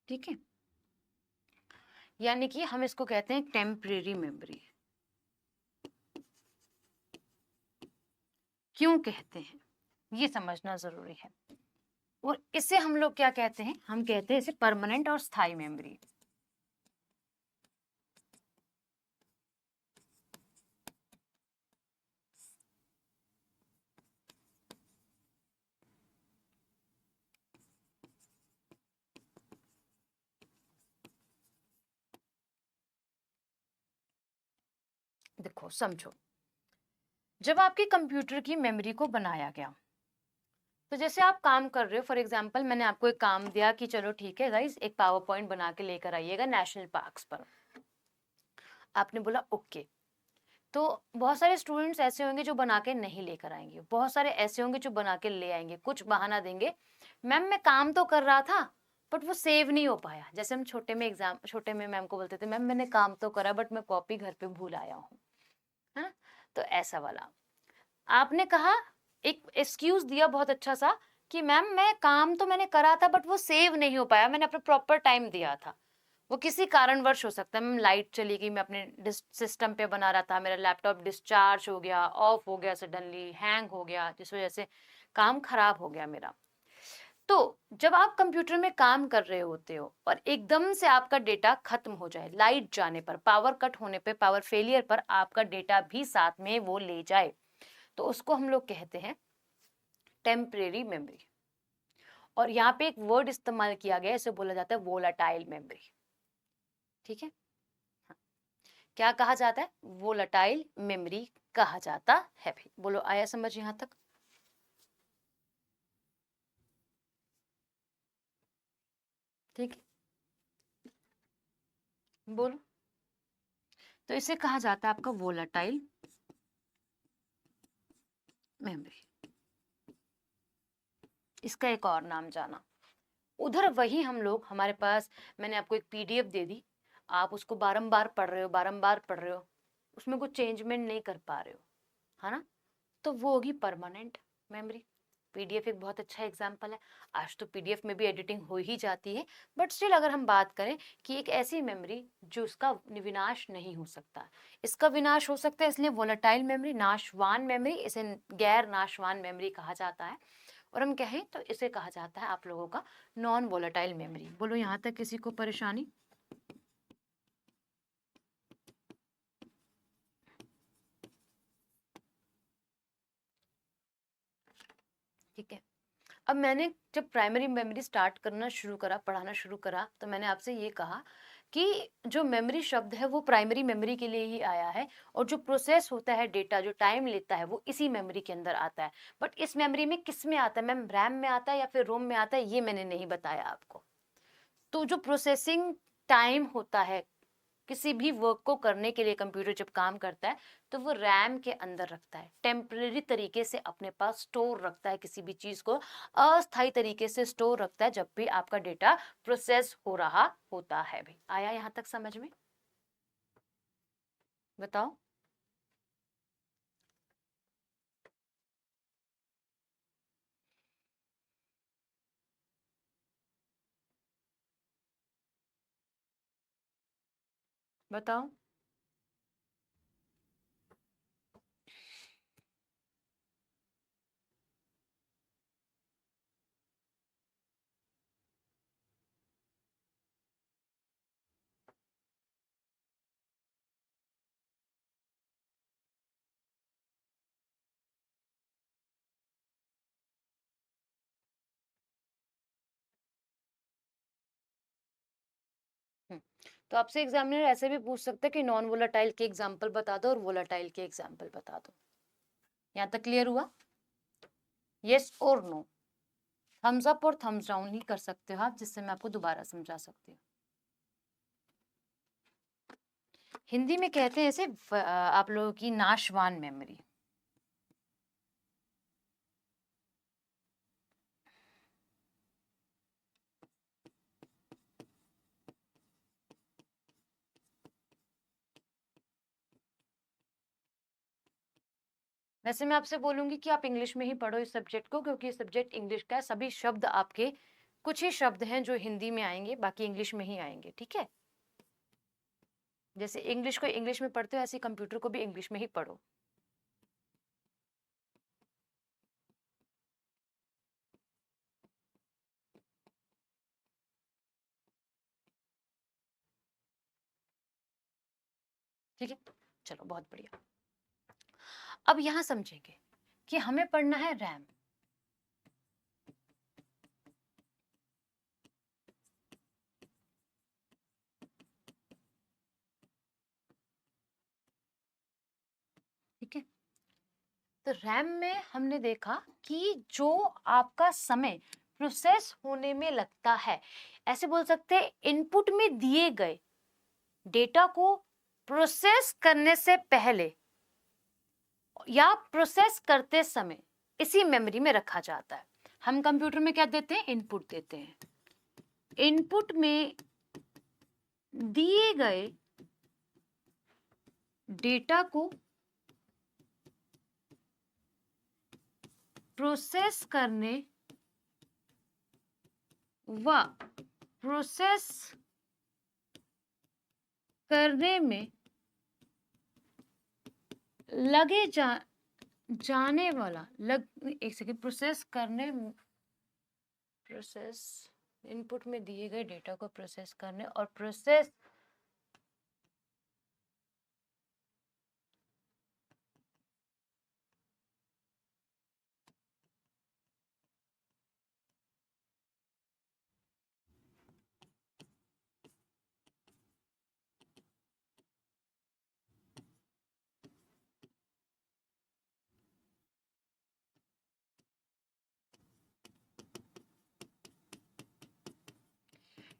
ठीक है। यानी कि हम इसको कहते हैं टेम्परेरी मेमोरी। क्यों कहते हैं ये समझना जरूरी है। और इसे हम लोग क्या कहते हैं, हम कहते हैं इसे परमानेंट और स्थायी मेमोरी। देखो समझो, जब आपके कंप्यूटर की मेमोरी को बनाया गया, तो जैसे आप काम कर रहे हो, फॉर एग्जांपल मैंने आपको एक काम दिया कि चलो ठीक है गाइस, एक पावर पॉइंट बना के लेकर आइएगा नेशनल पार्क्स पर। आपने बोला ओके। तो बहुत सारे स्टूडेंट्स ऐसे होंगे जो बना के नहीं लेकर आएंगे, बहुत सारे ऐसे होंगे जो बना के ले आएंगे, कुछ बहाना देंगे, मैम मैं काम तो कर रहा था बट वो सेव नहीं हो पाया। जैसे हम छोटे में मैम को बोलते थे, मैम मैंने काम तो करा बट मैं कॉपी घर पे भूल आया हूँ, है ना। तो ऐसा वाला आपने कहा, एक एक्सक्यूज दिया बहुत अच्छा सा कि मैम मैं काम तो मैंने करा था बट वो सेव नहीं हो पाया, मैंने अपना प्रॉपर टाइम दिया था। वो किसी कारणवश हो सकता है, मैम लाइट चली गई, मैं अपने सिस्टम पे बना रहा था, मेरा लैपटॉप डिस्चार्ज हो गया, ऑफ हो गया, सडनली हैंग हो गया, जिस वजह से काम खराब हो गया मेरा। तो जब आप कंप्यूटर में काम कर रहे होते हो और एकदम से आपका डेटा खत्म हो जाए, लाइट जाने पर, पावर कट होने पे, पावर फेलियर पर आपका डेटा भी साथ में वो ले जाए, तो उसको हम लोग कहते हैं टेम्परेरी मेमोरी। और यहाँ पे एक वर्ड इस्तेमाल किया गया है, इसे बोला जाता है वोलाटाइल मेमोरी। ठीक है, क्या कहा जाता है, वोलाटाइल मेमोरी कहा जाता है। भाई बोलो, आया समझ यहां तक? ठीक है, बोलो। तो इसे कहा जाता है आपका वोलाटाइल मेमोरी। इसका एक और नाम जाना। उधर वही हम लोग, हमारे पास, मैंने आपको एक पीडीएफ दे दी, आप उसको बारंबार पढ़ रहे हो, बारंबार पढ़ रहे हो, उसमें कुछ चेंजमेंट नहीं कर पा रहे हो, है ना, तो वो होगी परमानेंट मेमोरी। पीडीएफ एक बहुत अच्छा एग्जाम्पल है। आज तो पीडीएफ में भी एडिटिंग हो ही जाती है, बट स्टिल अगर हम बात करें कि एक ऐसी मेमोरी जो इसका विनाश नहीं हो सकता, इसका विनाश हो सकता है, इसलिए वोलेटाइल मेमोरी, नाशवान मेमोरी, इसे गैर नाशवान मेमोरी कहा जाता है। और हम कहें तो इसे कहा जाता है आप लोगों का नॉन वोलेटाइल मेमोरी। बोलो यहाँ तक किसी को परेशानी? ठीक है, अब मैंने जब प्राइमरी मेमोरी स्टार्ट करना शुरू करा, पढ़ाना शुरू करा, तो मैंने आपसे ये कहा कि जो मेमोरी शब्द है वो प्राइमरी मेमोरी के लिए ही आया है, और जो प्रोसेस होता है डेटा, जो टाइम लेता है, वो इसी मेमोरी के अंदर आता है। बट इस मेमोरी में किस में आता है मैम, रैम में आता है या फिर रोम में आता है, ये मैंने नहीं बताया आपको। तो जो प्रोसेसिंग टाइम होता है किसी भी वर्क को करने के लिए, कंप्यूटर जब काम करता है तो वो रैम के अंदर रखता है, टेम्परेरी तरीके से अपने पास स्टोर रखता है, किसी भी चीज को अस्थायी तरीके से स्टोर रखता है जब भी आपका डेटा प्रोसेस हो रहा होता है। भाई आया यहाँ तक समझ में? बताओ। बताओ। हम्म, तो आपसे एग्जामिनर ऐसे भी पूछ सकते हैं कि नॉन वोलाटाइल के एग्जाम्पल बता दो और वोलाटाइल के एग्जाम्पल बता दो। यहाँ तक क्लियर हुआ? यस और नो, थम्स अप और थम्स डाउन ही कर सकते हो आप, जिससे मैं आपको दोबारा समझा सकती हूँ। हिंदी में कहते हैं इसे आप लोगों की नाशवान मेमोरी। वैसे मैं आपसे बोलूंगी कि आप इंग्लिश में ही पढ़ो इस सब्जेक्ट को, क्योंकि सब्जेक्ट इंग्लिश का है, सभी शब्द आपके, कुछ ही शब्द हैं जो हिंदी में आएंगे, बाकी इंग्लिश में ही आएंगे। ठीक है, जैसे इंग्लिश को इंग्लिश में पढ़ते हो, ऐसे कंप्यूटर को भी इंग्लिश में ही पढ़ो। ठीक है, चलो बहुत बढ़िया। अब यहां समझेंगे कि हमें पढ़ना है रैम। ठीक है, तो रैम में हमने देखा कि जो आपका समय प्रोसेस होने में लगता है, ऐसे बोल सकते हैं इनपुट में दिए गए डेटा को प्रोसेस करने से पहले या प्रोसेस करते समय इसी मेमोरी में रखा जाता है। हम कंप्यूटर में क्या देते हैं, इनपुट देते हैं। इनपुट में दिए गए डेटा को प्रोसेस करने व प्रोसेस करने में लगे जाने वाला एक सेकेंड, प्रोसेस इनपुट में दिए गए डेटा को प्रोसेस करने और प्रोसेस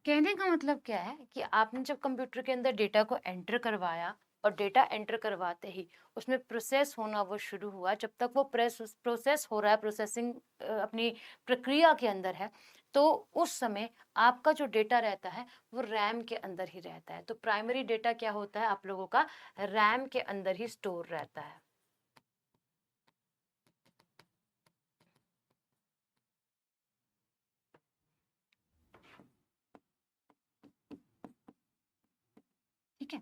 कहने का मतलब क्या है कि आपने जब कंप्यूटर के अंदर डेटा को एंटर करवाया और डेटा एंटर करवाते ही उसमें प्रोसेस होना वो शुरू हुआ, जब तक वो प्रोसेस हो रहा है, प्रोसेसिंग अपनी प्रक्रिया के अंदर है, तो उस समय आपका जो डेटा रहता है वो रैम के अंदर ही रहता है। तो प्राइमरी डेटा क्या होता है, आप लोगों का रैम के अंदर ही स्टोर रहता है। ठीक है,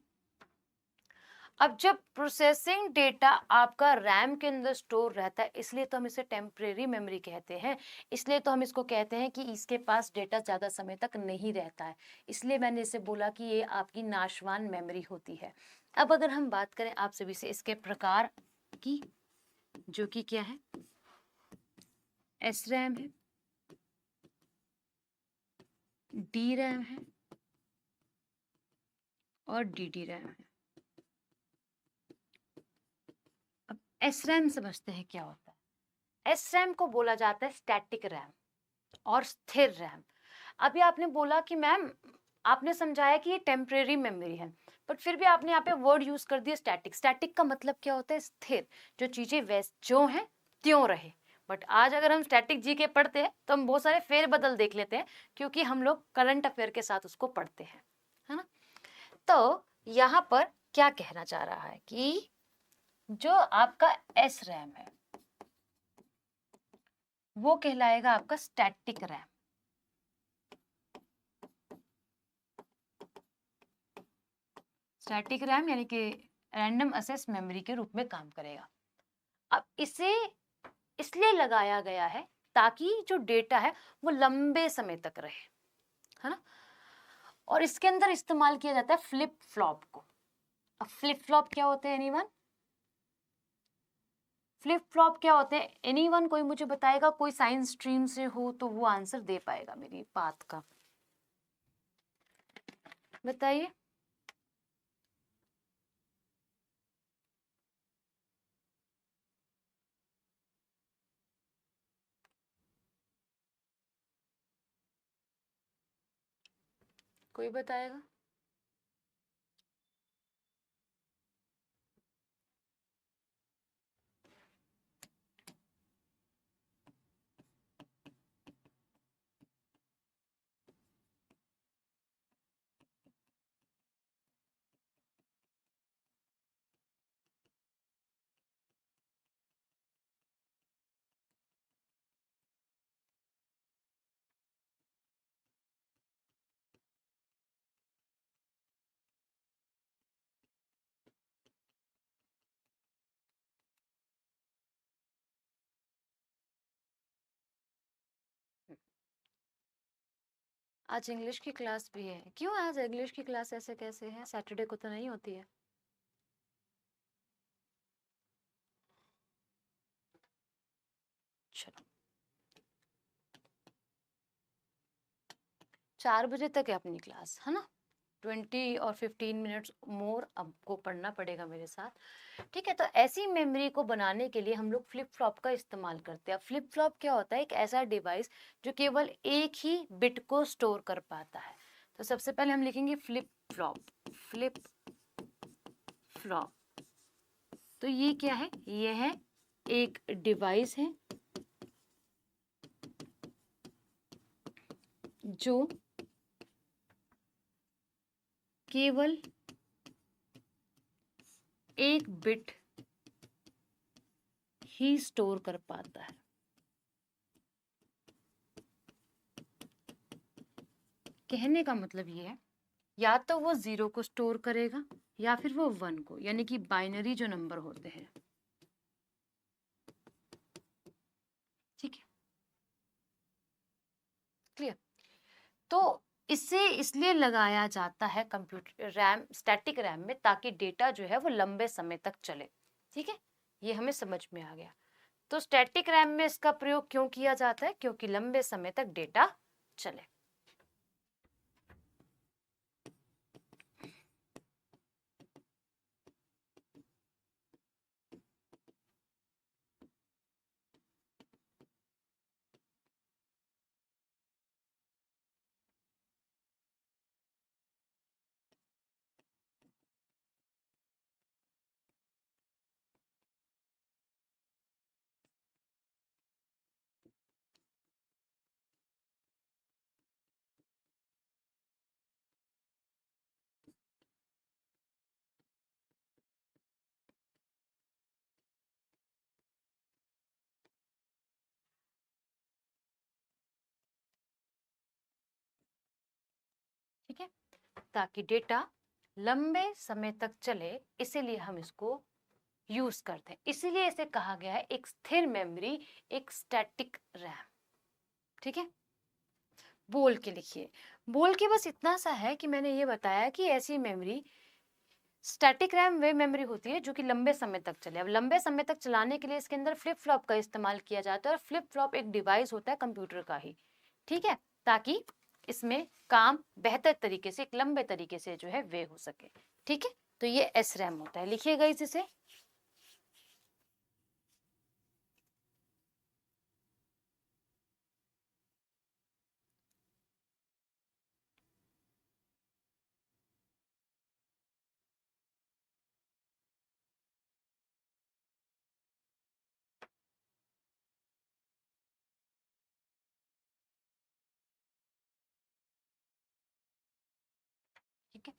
अब जब प्रोसेसिंग डेटा आपका रैम के अंदर स्टोर रहता है, इसलिए तो हम इसे टेम्परेरी मेमोरी कहते हैं। इसलिए तो हम इसको कहते हैं कि इसके पास डेटा ज़्यादा समय तक नहीं रहता है। इसलिए मैंने इसे बोला कि ये आपकी नाशवान मेमोरी होती है। अब अगर हम बात करें आप सभी से इसके प्रकार की, जो कि क्या है, एस रैम है, डी रैम है और डी डी रैम है। अब एस रैम समझते हैं क्या होता है। एस रैम को बोला जाता है स्टैटिक रैम और स्थिर रैम। अभी आपने बोला कि मैम, आपने समझाया कि ये टेम्परेरी मेमोरी है, बट फिर भी आपने यहाँ पे वर्ड यूज कर दिया स्टैटिक। स्टैटिक का मतलब क्या होता है, स्थिर, जो चीजें वैस जो हैं त्यों रहे। बट आज अगर हम स्टैटिक जी के पढ़ते हैं तो हम बहुत सारे फेर बदल देख लेते हैं, क्योंकि हम लोग करंट अफेयर के साथ उसको पढ़ते हैं, है ना। तो यहाँ पर क्या कहना चाह रहा है कि जो आपका एस रैम है वो कहलाएगा आपका स्टैटिक रैम। स्टैटिक रैम यानी कि रैंडम एक्सेस मेमोरी के रूप में काम करेगा। अब इसे इसलिए लगाया गया है ताकि जो डेटा है वो लंबे समय तक रहे, है ना। और इसके अंदर इस्तेमाल किया जाता है फ्लिप फ्लॉप को। अब फ्लिप फ्लॉप क्या होते हैं एनीवन? फ्लिप फ्लॉप क्या होते हैं एनीवन? कोई मुझे बताएगा, कोई साइंस स्ट्रीम से हो तो वो आंसर दे पाएगा मेरी बात का, बताइए। कोई बताएगा? आज इंग्लिश की क्लास भी है। क्यों आज इंग्लिश की क्लास ऐसे कैसे है? सैटरडे को तो नहीं होती है। चलो 4 बजे तक है अपनी क्लास, है ना? 20 और 15 मिनट्स मोर आपको पढ़ना पड़ेगा मेरे साथ। ठीक है, तो ऐसी मेमोरी को बनाने के लिए हम लोग फ्लिप फ्लॉप का इस्तेमाल करते हैं। फ्लिप फ्लॉप क्या होता है? एक ऐसा डिवाइस जो केवल एक ही बिट को स्टोर कर पाता है। तो सबसे पहले हम लिखेंगे फ्लिप फ्लॉप। फ्लिप फ्लॉप, तो ये क्या है? ये है एक डिवाइस है जो केवल एक बिट ही स्टोर कर पाता है। कहने का मतलब ये है, या तो वो 0 को स्टोर करेगा या फिर वो 1 को, यानी कि बाइनरी जो नंबर होते हैं। ठीक है, क्लियर? तो इसे इसलिए लगाया जाता है कंप्यूटर रैम, स्टैटिक रैम में, ताकि डेटा जो है वो लंबे समय तक चले। ठीक है, ये हमें समझ में आ गया। तो स्टैटिक रैम में इसका प्रयोग क्यों किया जाता है? क्योंकि लंबे समय तक डेटा चले। ठीक है, ताकि डेटा लंबे समय तक चले, इसीलिए हम इसको यूज करते हैं। इसीलिए इसे कहा गया है एक स्थिर मेमोरी, एक स्टैटिक रैम। ठीक है, बोल के लिखिए। बोल के बस इतना सा है कि मैंने ये बताया कि ऐसी मेमोरी, स्टैटिक रैम वे मेमोरी होती है जो कि लंबे समय तक चले। अब लंबे समय तक चलाने के लिए इसके अंदर फ्लिप फ्लॉप का इस्तेमाल किया जाता है, और फ्लिप फ्लॉप एक डिवाइस होता है कंप्यूटर का ही। ठीक है, ताकि इसमें काम बेहतर तरीके से, एक लंबे तरीके से जो है वे हो सके। ठीक है, तो ये एस रैम होता है। लिखिएगा इसे। ठीक है,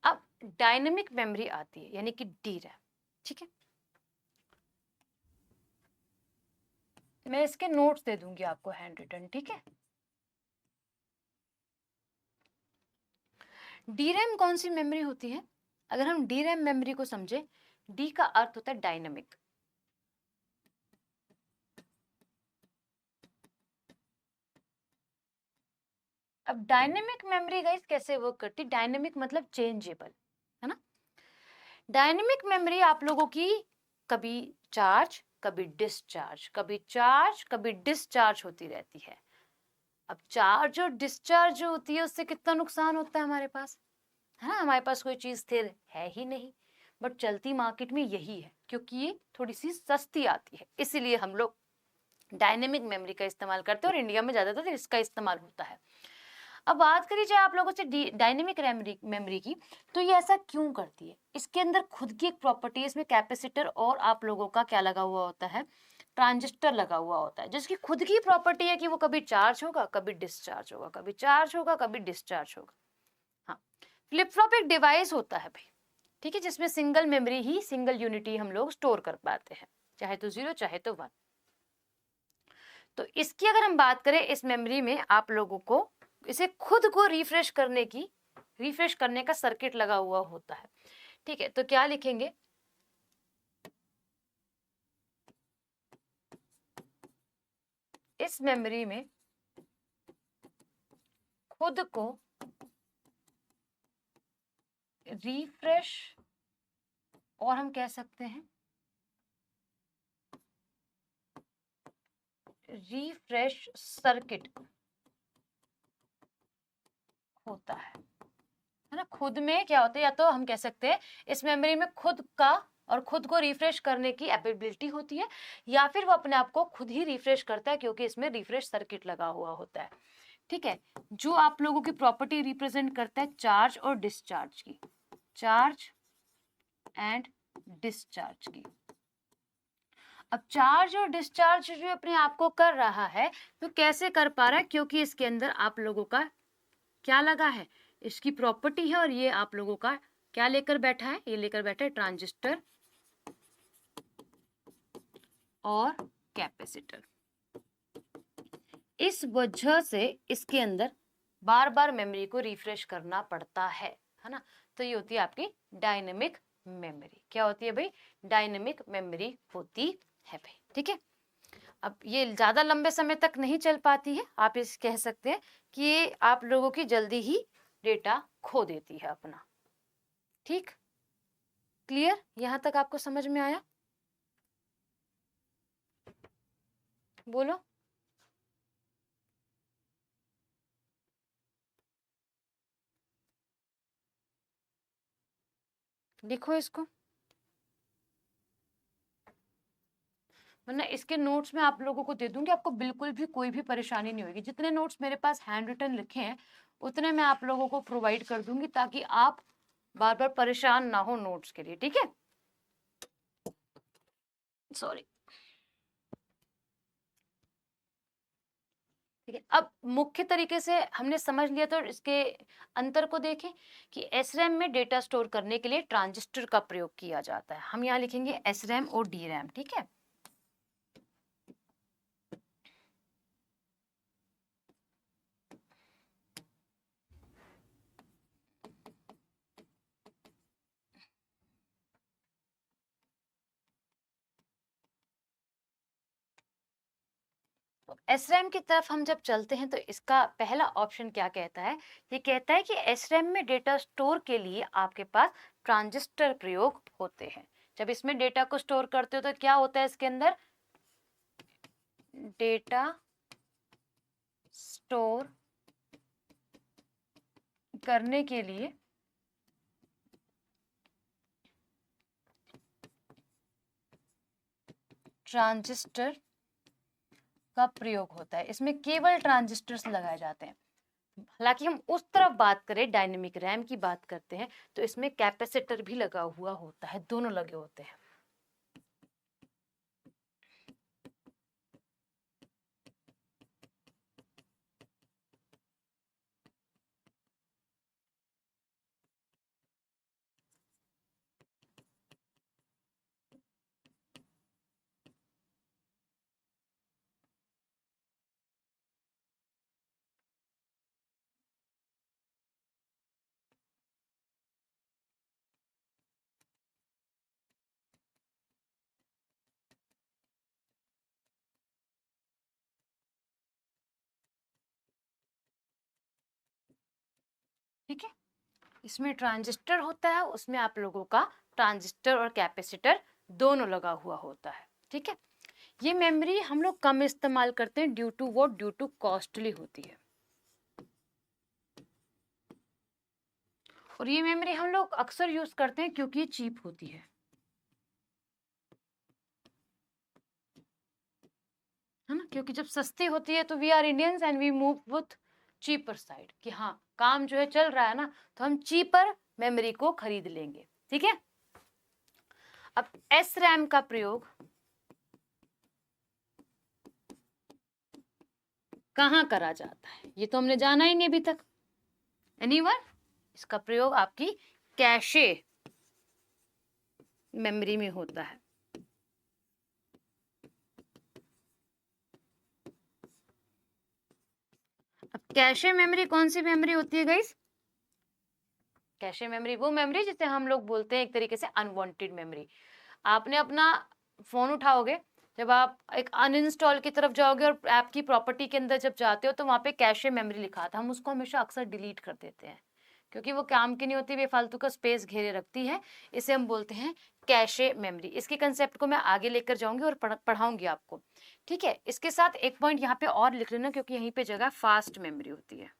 अब डायनेमिक मेमोरी आती है, यानी कि डी रैम। ठीक है, मैं इसके नोट्स दे दूंगी आपको हैंड रिटन। ठीक है, डी रैम कौन सी मेमोरी होती है? अगर हम डी रैम मेमोरी को समझे, डी का अर्थ होता है डायनेमिक। अब डायनेमिक मेमोरी गाइस कैसे वर्क करती? डायनेमिक मतलब चेंजेबल, है ना? डायनेमिक मेमोरी आप लोगों की कभी चार्ज, कभी डिस्चार्ज, कभी चार्ज, कभी डिस्चार्ज होती रहती है। अब चार्ज और डिस्चार्ज जो होती है, उससे कितना नुकसान होता है हमारे पास, है ना? हमारे पास कोई चीज स्थिर है ही नहीं, बट चलती मार्केट में यही है, क्योंकि ये थोड़ी सी सस्ती आती है, इसीलिए हम लोग डायनेमिक मेमोरी का इस्तेमाल करते हैं, और इंडिया में ज्यादातर इसका इस्तेमाल होता है। अब बात करी जाए आप लोगों से डायनेमिक मेमोरी की, तो ये ऐसा क्यों करती है? इसके अंदर खुद की एक प्रॉपर्टी है, इसमें कैपेसिटर और आप लोगों का क्या लगा हुआ होता है? ट्रांजिस्टर लगा हुआ होता है, जिसकी खुद की प्रॉपर्टी है कि वो कभी चार्ज होगा, कभी डिस्चार्ज होगा, कभी चार्ज होगा, कभी डिस्चार्ज होगा। हाँ, फ्लिप फ्लॉप एक डिवाइस होता है भाई, ठीक है, जिसमें सिंगल मेमोरी ही, सिंगल यूनिटी हम लोग स्टोर कर पाते हैं, चाहे तो 0 चाहे तो 1। तो इसकी अगर हम बात करें, इस मेमोरी में आप लोगों को इसे खुद को रिफ्रेश करने का सर्किट लगा हुआ होता है। ठीक है, तो क्या लिखेंगे? इस मेमोरी में खुद को रिफ्रेश, और हम कह सकते हैं रिफ्रेश सर्किट होता है ना। खुद में क्या होता है, या तो हम कह सकते हैं इस मेमोरी में खुद का और खुद को रिफ्रेश करने की एबिलिटी होती है, या फिर वो अपने आप को खुद ही रिफ्रेश करता है क्योंकि इसमें रिफ्रेश सर्किट लगा हुआ होता है। ठीक है, जो आप लोगों की प्रॉपर्टी रिप्रेजेंट करता है चार्ज और डिस्चार्ज की, चार्ज एंड डिस्चार्ज की। अब चार्ज और डिस्चार्ज जो अपने आप को कर रहा है तो कैसे कर पा रहा है, क्योंकि इसके अंदर आप लोगों का क्या लगा है, इसकी प्रॉपर्टी है, और ये आप लोगों का क्या लेकर बैठा है, ये लेकर बैठा है ट्रांजिस्टर और कैपेसिटर। इस वजह से इसके अंदर बार बार मेमोरी को रिफ्रेश करना पड़ता है ना। तो ये होती है आपकी डायनेमिक मेमोरी। क्या होती है भाई, डायनेमिक मेमोरी होती है भाई। ठीक है, अब ये ज्यादा लंबे समय तक नहीं चल पाती है, आप इस कह सकते हैं कि ये आप लोगों की जल्दी ही डेटा खो देती है अपना। ठीक, क्लियर, यहां तक आपको समझ में आया? बोलो। लिखो इसको, वरना इसके नोट्स में आप लोगों को दे दूंगी, आपको बिल्कुल भी कोई भी परेशानी नहीं होगी। जितने नोट्स मेरे पास हैंड रिटन लिखे हैं उतने मैं आप लोगों को प्रोवाइड कर दूंगी, ताकि आप बार बार परेशान ना हो नोट्स के लिए। ठीक है, सॉरी। ठीक है, अब मुख्य तरीके से हमने समझ लिया, तो इसके अंतर को देखें कि एसरैम में डेटा स्टोर करने के लिए ट्रांजिस्टर का प्रयोग किया जाता है। हम यहाँ लिखेंगे एसरैम और डीरैम। ठीक है, तो एसरैम की तरफ हम जब चलते हैं तो इसका पहला ऑप्शन क्या कहता है, ये कहता है कि एसरैम में डेटा स्टोर के लिए आपके पास ट्रांजिस्टर प्रयोग होते हैं। जब इसमें डेटा को स्टोर करते हो तो क्या होता है, इसके अंदर डेटा स्टोर करने के लिए ट्रांजिस्टर का प्रयोग होता है। इसमें केवल ट्रांजिस्टर्स लगाए जाते हैं। हालांकि हम उस तरफ बात करें, डायनेमिक रैम की बात करते हैं, तो इसमें कैपेसिटर भी लगा हुआ होता है, दोनों लगे होते हैं। ठीक है, इसमें ट्रांजिस्टर होता है, उसमें आप लोगों का ट्रांजिस्टर और कैपेसिटर दोनों लगा हुआ होता है। ठीक है, ये मेमोरी हम लोग कम इस्तेमाल करते हैं, due to what, due to costly होती है। और ये मेमोरी हम लोग अक्सर यूज करते हैं क्योंकि ये चीप होती है ना। क्योंकि जब सस्ती होती है तो we are Indians and we move with cheaper side, कि हाँ काम जो है चल रहा है ना, तो हम चीपर मेमोरी को खरीद लेंगे। ठीक है, अब एस रैम का प्रयोग कहाँ करा जाता है, ये तो हमने जाना ही नहीं अभी तक। एनीवन, इसका प्रयोग आपकी कैशे मेमोरी में होता है। अब कैशे मेमोरी कौन सी मेमोरी होती है गाइस? कैशे मेमोरी वो मेमोरी जिसे हम लोग बोलते हैं एक तरीके से अनवांटेड मेमोरी। आपने अपना फोन उठाओगे, जब आप एक अनइंस्टॉल की तरफ जाओगे और ऐप की प्रॉपर्टी के अंदर जब जाते हो तो वहाँ पे कैशे मेमोरी लिखा था, हम उसको हमेशा अक्सर डिलीट कर देते हैं क्योंकि वो काम की नहीं होती, बेफालतू का स्पेस घेरे रखती है। इसे हम बोलते हैं कैशे मेमोरी। इसके कंसेप्ट को मैं आगे लेकर जाऊंगी और पढ़ाऊंगी आपको, ठीक है। इसके साथ एक पॉइंट यहाँ पे और लिख लेना, क्योंकि यहीं पे जगह फास्ट मेमोरी होती है,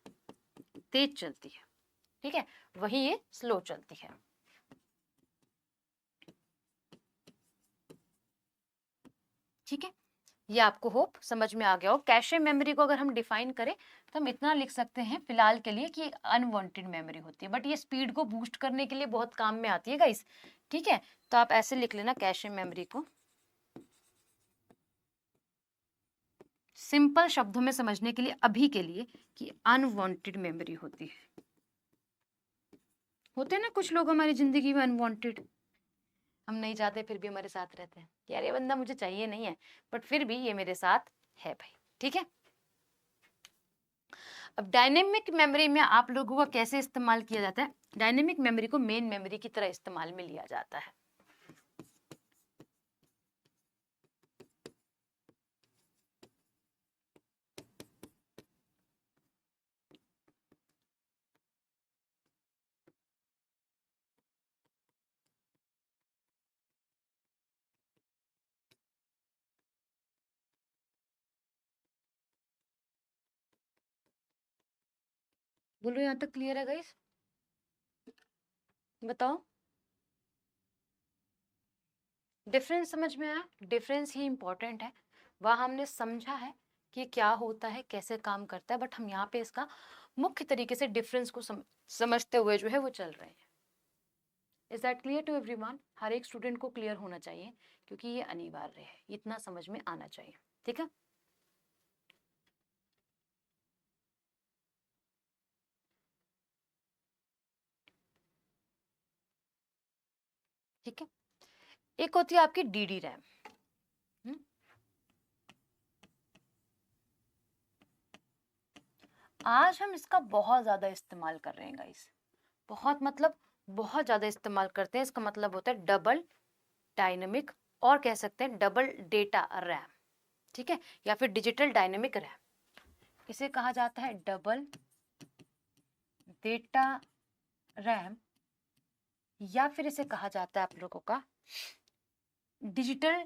तेज चलती है, ठीक है, वही ये स्लो चलती है। ठीक है, ये आपको होप समझ में आ गया हो। कैशे मेमोरी को अगर हम डिफाइन करें तो हम इतना लिख सकते हैं फिलहाल के लिए कि एक अनवांटेड मेमोरी होती है, बट ये स्पीड को बूस्ट करने के लिए बहुत काम में आती है गाइस, ठीक है। तो आप ऐसे लिख लेना कैशे मेमोरी को, सिंपल शब्दों में समझने के लिए अभी के लिए, कि अनवांटेड मेमोरी होती है। होते हैं ना कुछ लोग हमारी जिंदगी में अनवांटेड, हम नहीं चाहते फिर भी हमारे साथ रहते हैं, यार ये बंदा मुझे चाहिए नहीं है बट फिर भी ये मेरे साथ है भाई, ठीक है। अब डायनेमिक मेमोरी में आप लोगों का कैसे इस्तेमाल किया जाता है? डायनेमिक मेमोरी को मेन मेमोरी की तरह इस्तेमाल में लिया जाता है। बोलो यहाँ तक क्लियर है गाइस? बताओ, डिफरेंस समझ में आया? डिफरेंस ही इंपॉर्टेंट है, वह हमने समझा है कि क्या होता है, कैसे काम करता है, बट हम यहाँ पे इसका मुख्य तरीके से डिफरेंस को समझते हुए जो है वो चल रहे हैं। Is that clear to everyone? हर एक स्टूडेंट को क्लियर होना चाहिए क्योंकि ये अनिवार्य है, इतना समझ में आना चाहिए, ठीक है। ठीक है, एक होती है आपकी डीडी रैम। आज हम इसका बहुत ज्यादा इस्तेमाल कर रहे हैं गाइस, बहुत मतलब बहुत ज्यादा इस्तेमाल करते हैं। इसका मतलब होता है डबल डायनेमिक, और कह सकते हैं डबल डेटा रैम, ठीक है, या फिर डिजिटल डायनेमिक रैम। इसे कहा जाता है डबल डेटा रैम, या फिर इसे कहा जाता है आप लोगों का डिजिटल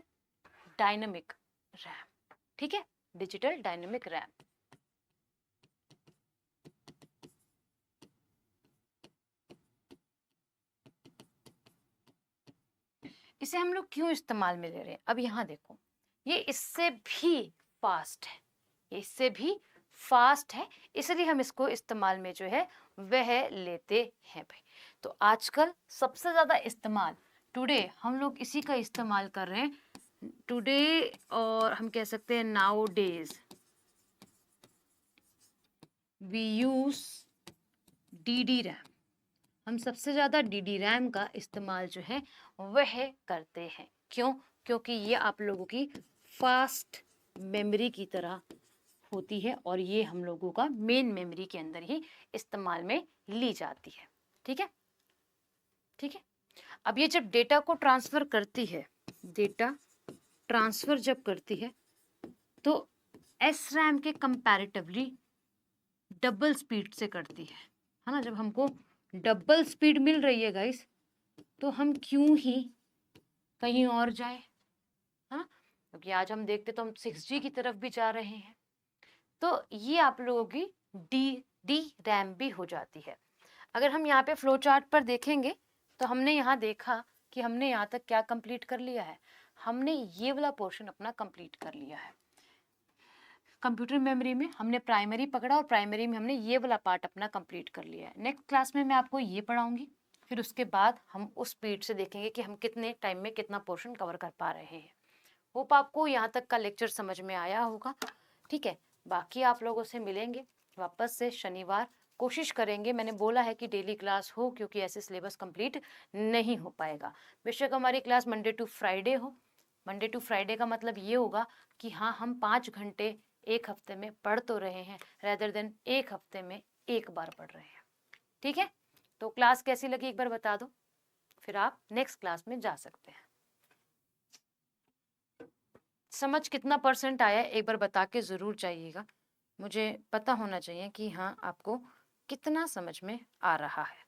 डायनेमिक रैम, ठीक है, डिजिटल डायनेमिक रैम। इसे हम लोग क्यों इस्तेमाल में ले रहे हैं? अब यहाँ देखो, ये इससे भी फास्ट है, इससे भी फास्ट है, इसलिए हम इसको इस्तेमाल में जो है वह लेते हैं भाई। तो आजकल सबसे ज्यादा इस्तेमाल टुडे हम लोग इसी का इस्तेमाल कर रहे हैं टुडे, और हम कह सकते हैं nowadays we use the RAM. हम सबसे ज़्यादा डी रैम का इस्तेमाल जो है वह करते हैं। क्यों? क्योंकि ये आप लोगों की फास्ट मेमोरी की तरह होती है और ये हम लोगों का मेन मेमोरी के अंदर ही इस्तेमाल में ली जाती है, ठीक है, ठीक है। अब ये जब डेटा को ट्रांसफर करती है, डेटा ट्रांसफर जब करती है तो एस रैम के कंपैरेटिवली डबल स्पीड से करती है ना। जब हमको डबल स्पीड मिल रही है गाइस, तो हम क्यों ही कहीं और जाए, हाँ, क्योंकि आज हम देखते तो हम 6G की तरफ भी जा रहे हैं। तो ये आप लोगों की डी रैम भी हो जाती है। अगर हम यहाँ पे फ्लो चार्ट पर देखेंगे तो हमने यहाँ देखा कि हमने यहाँ तक क्या कंप्लीट कर लिया है, हमने ये वाला पोर्शन अपना कंप्लीट कर लिया है। कंप्यूटर मेमोरी में हमने प्राइमरी पकड़ा और प्राइमरी में हमने ये वाला पार्ट अपना कंप्लीट कर लिया है। नेक्स्ट क्लास में मैं आपको ये पढ़ाऊंगी, फिर उसके बाद हम उस स्पीड से देखेंगे कि हम कितने टाइम में कितना पोर्शन कवर कर पा रहे हैं। होप आपको यहाँ तक का लेक्चर समझ में आया होगा, ठीक है। बाकी आप लोगों से मिलेंगे वापस से शनिवार, कोशिश करेंगे, मैंने बोला है कि डेली क्लास हो क्योंकि ऐसे सिलेबस कंप्लीट नहीं हो पाएगा। बेशक हमारी क्लास मंडे टू फ्राइडे हो, मंडे टू फ्राइडे का मतलब ये होगा कि हाँ हम 5 घंटे एक हफ्ते में पढ़ तो रहे हैं, रेदर देन एक हफ्ते में एक बार पढ़ रहे हैं, ठीक है। तो क्लास कैसी लगी एक बार बता दो, फिर आप नेक्स्ट क्लास में जा सकते हैं। समझ कितना % आया है एक बार बता के ज़रूर जाइएगा। मुझे पता होना चाहिए कि हाँ, आपको कितना समझ में आ रहा है।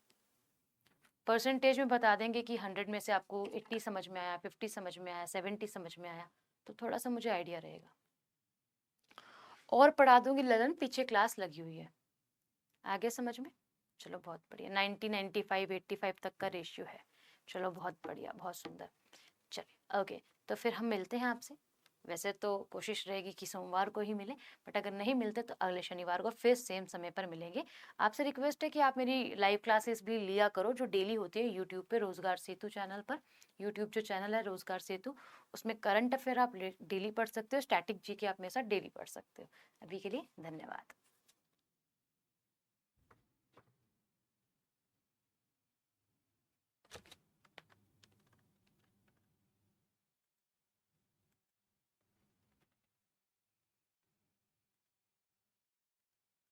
परसेंटेज में बता देंगे कि 100 में से आपको 80 समझ में आया, 50 समझ में आया, 70 समझ में आया, तो थोड़ा-सा मुझे आइडिया रहेगा। और पढ़ा दूँगी ललन, पीछे क्लास लगी हुई है। आ गया समझ में? चलो बहुत बढ़िया। 90, 95, 85 तक का रेशियो है। चलो बहुत बढ़िया, बहुत सुंदर। चलिए ओके, तो फिर हम मिलते हैं आपसे। वैसे तो कोशिश रहेगी कि सोमवार को ही मिलें, बट अगर नहीं मिलते तो अगले शनिवार को फिर सेम समय पर मिलेंगे। आपसे रिक्वेस्ट है कि आप मेरी लाइव क्लासेस भी लिया करो जो डेली होती है यूट्यूब पे रोजगार सेतु चैनल पर। यूट्यूब जो चैनल है रोजगार सेतु, उसमें करंट अफेयर आप डेली पढ़ सकते हो, स्टैटिक जीके आप मेरे साथ डेली पढ़ सकते हो। अभी के लिए धन्यवाद।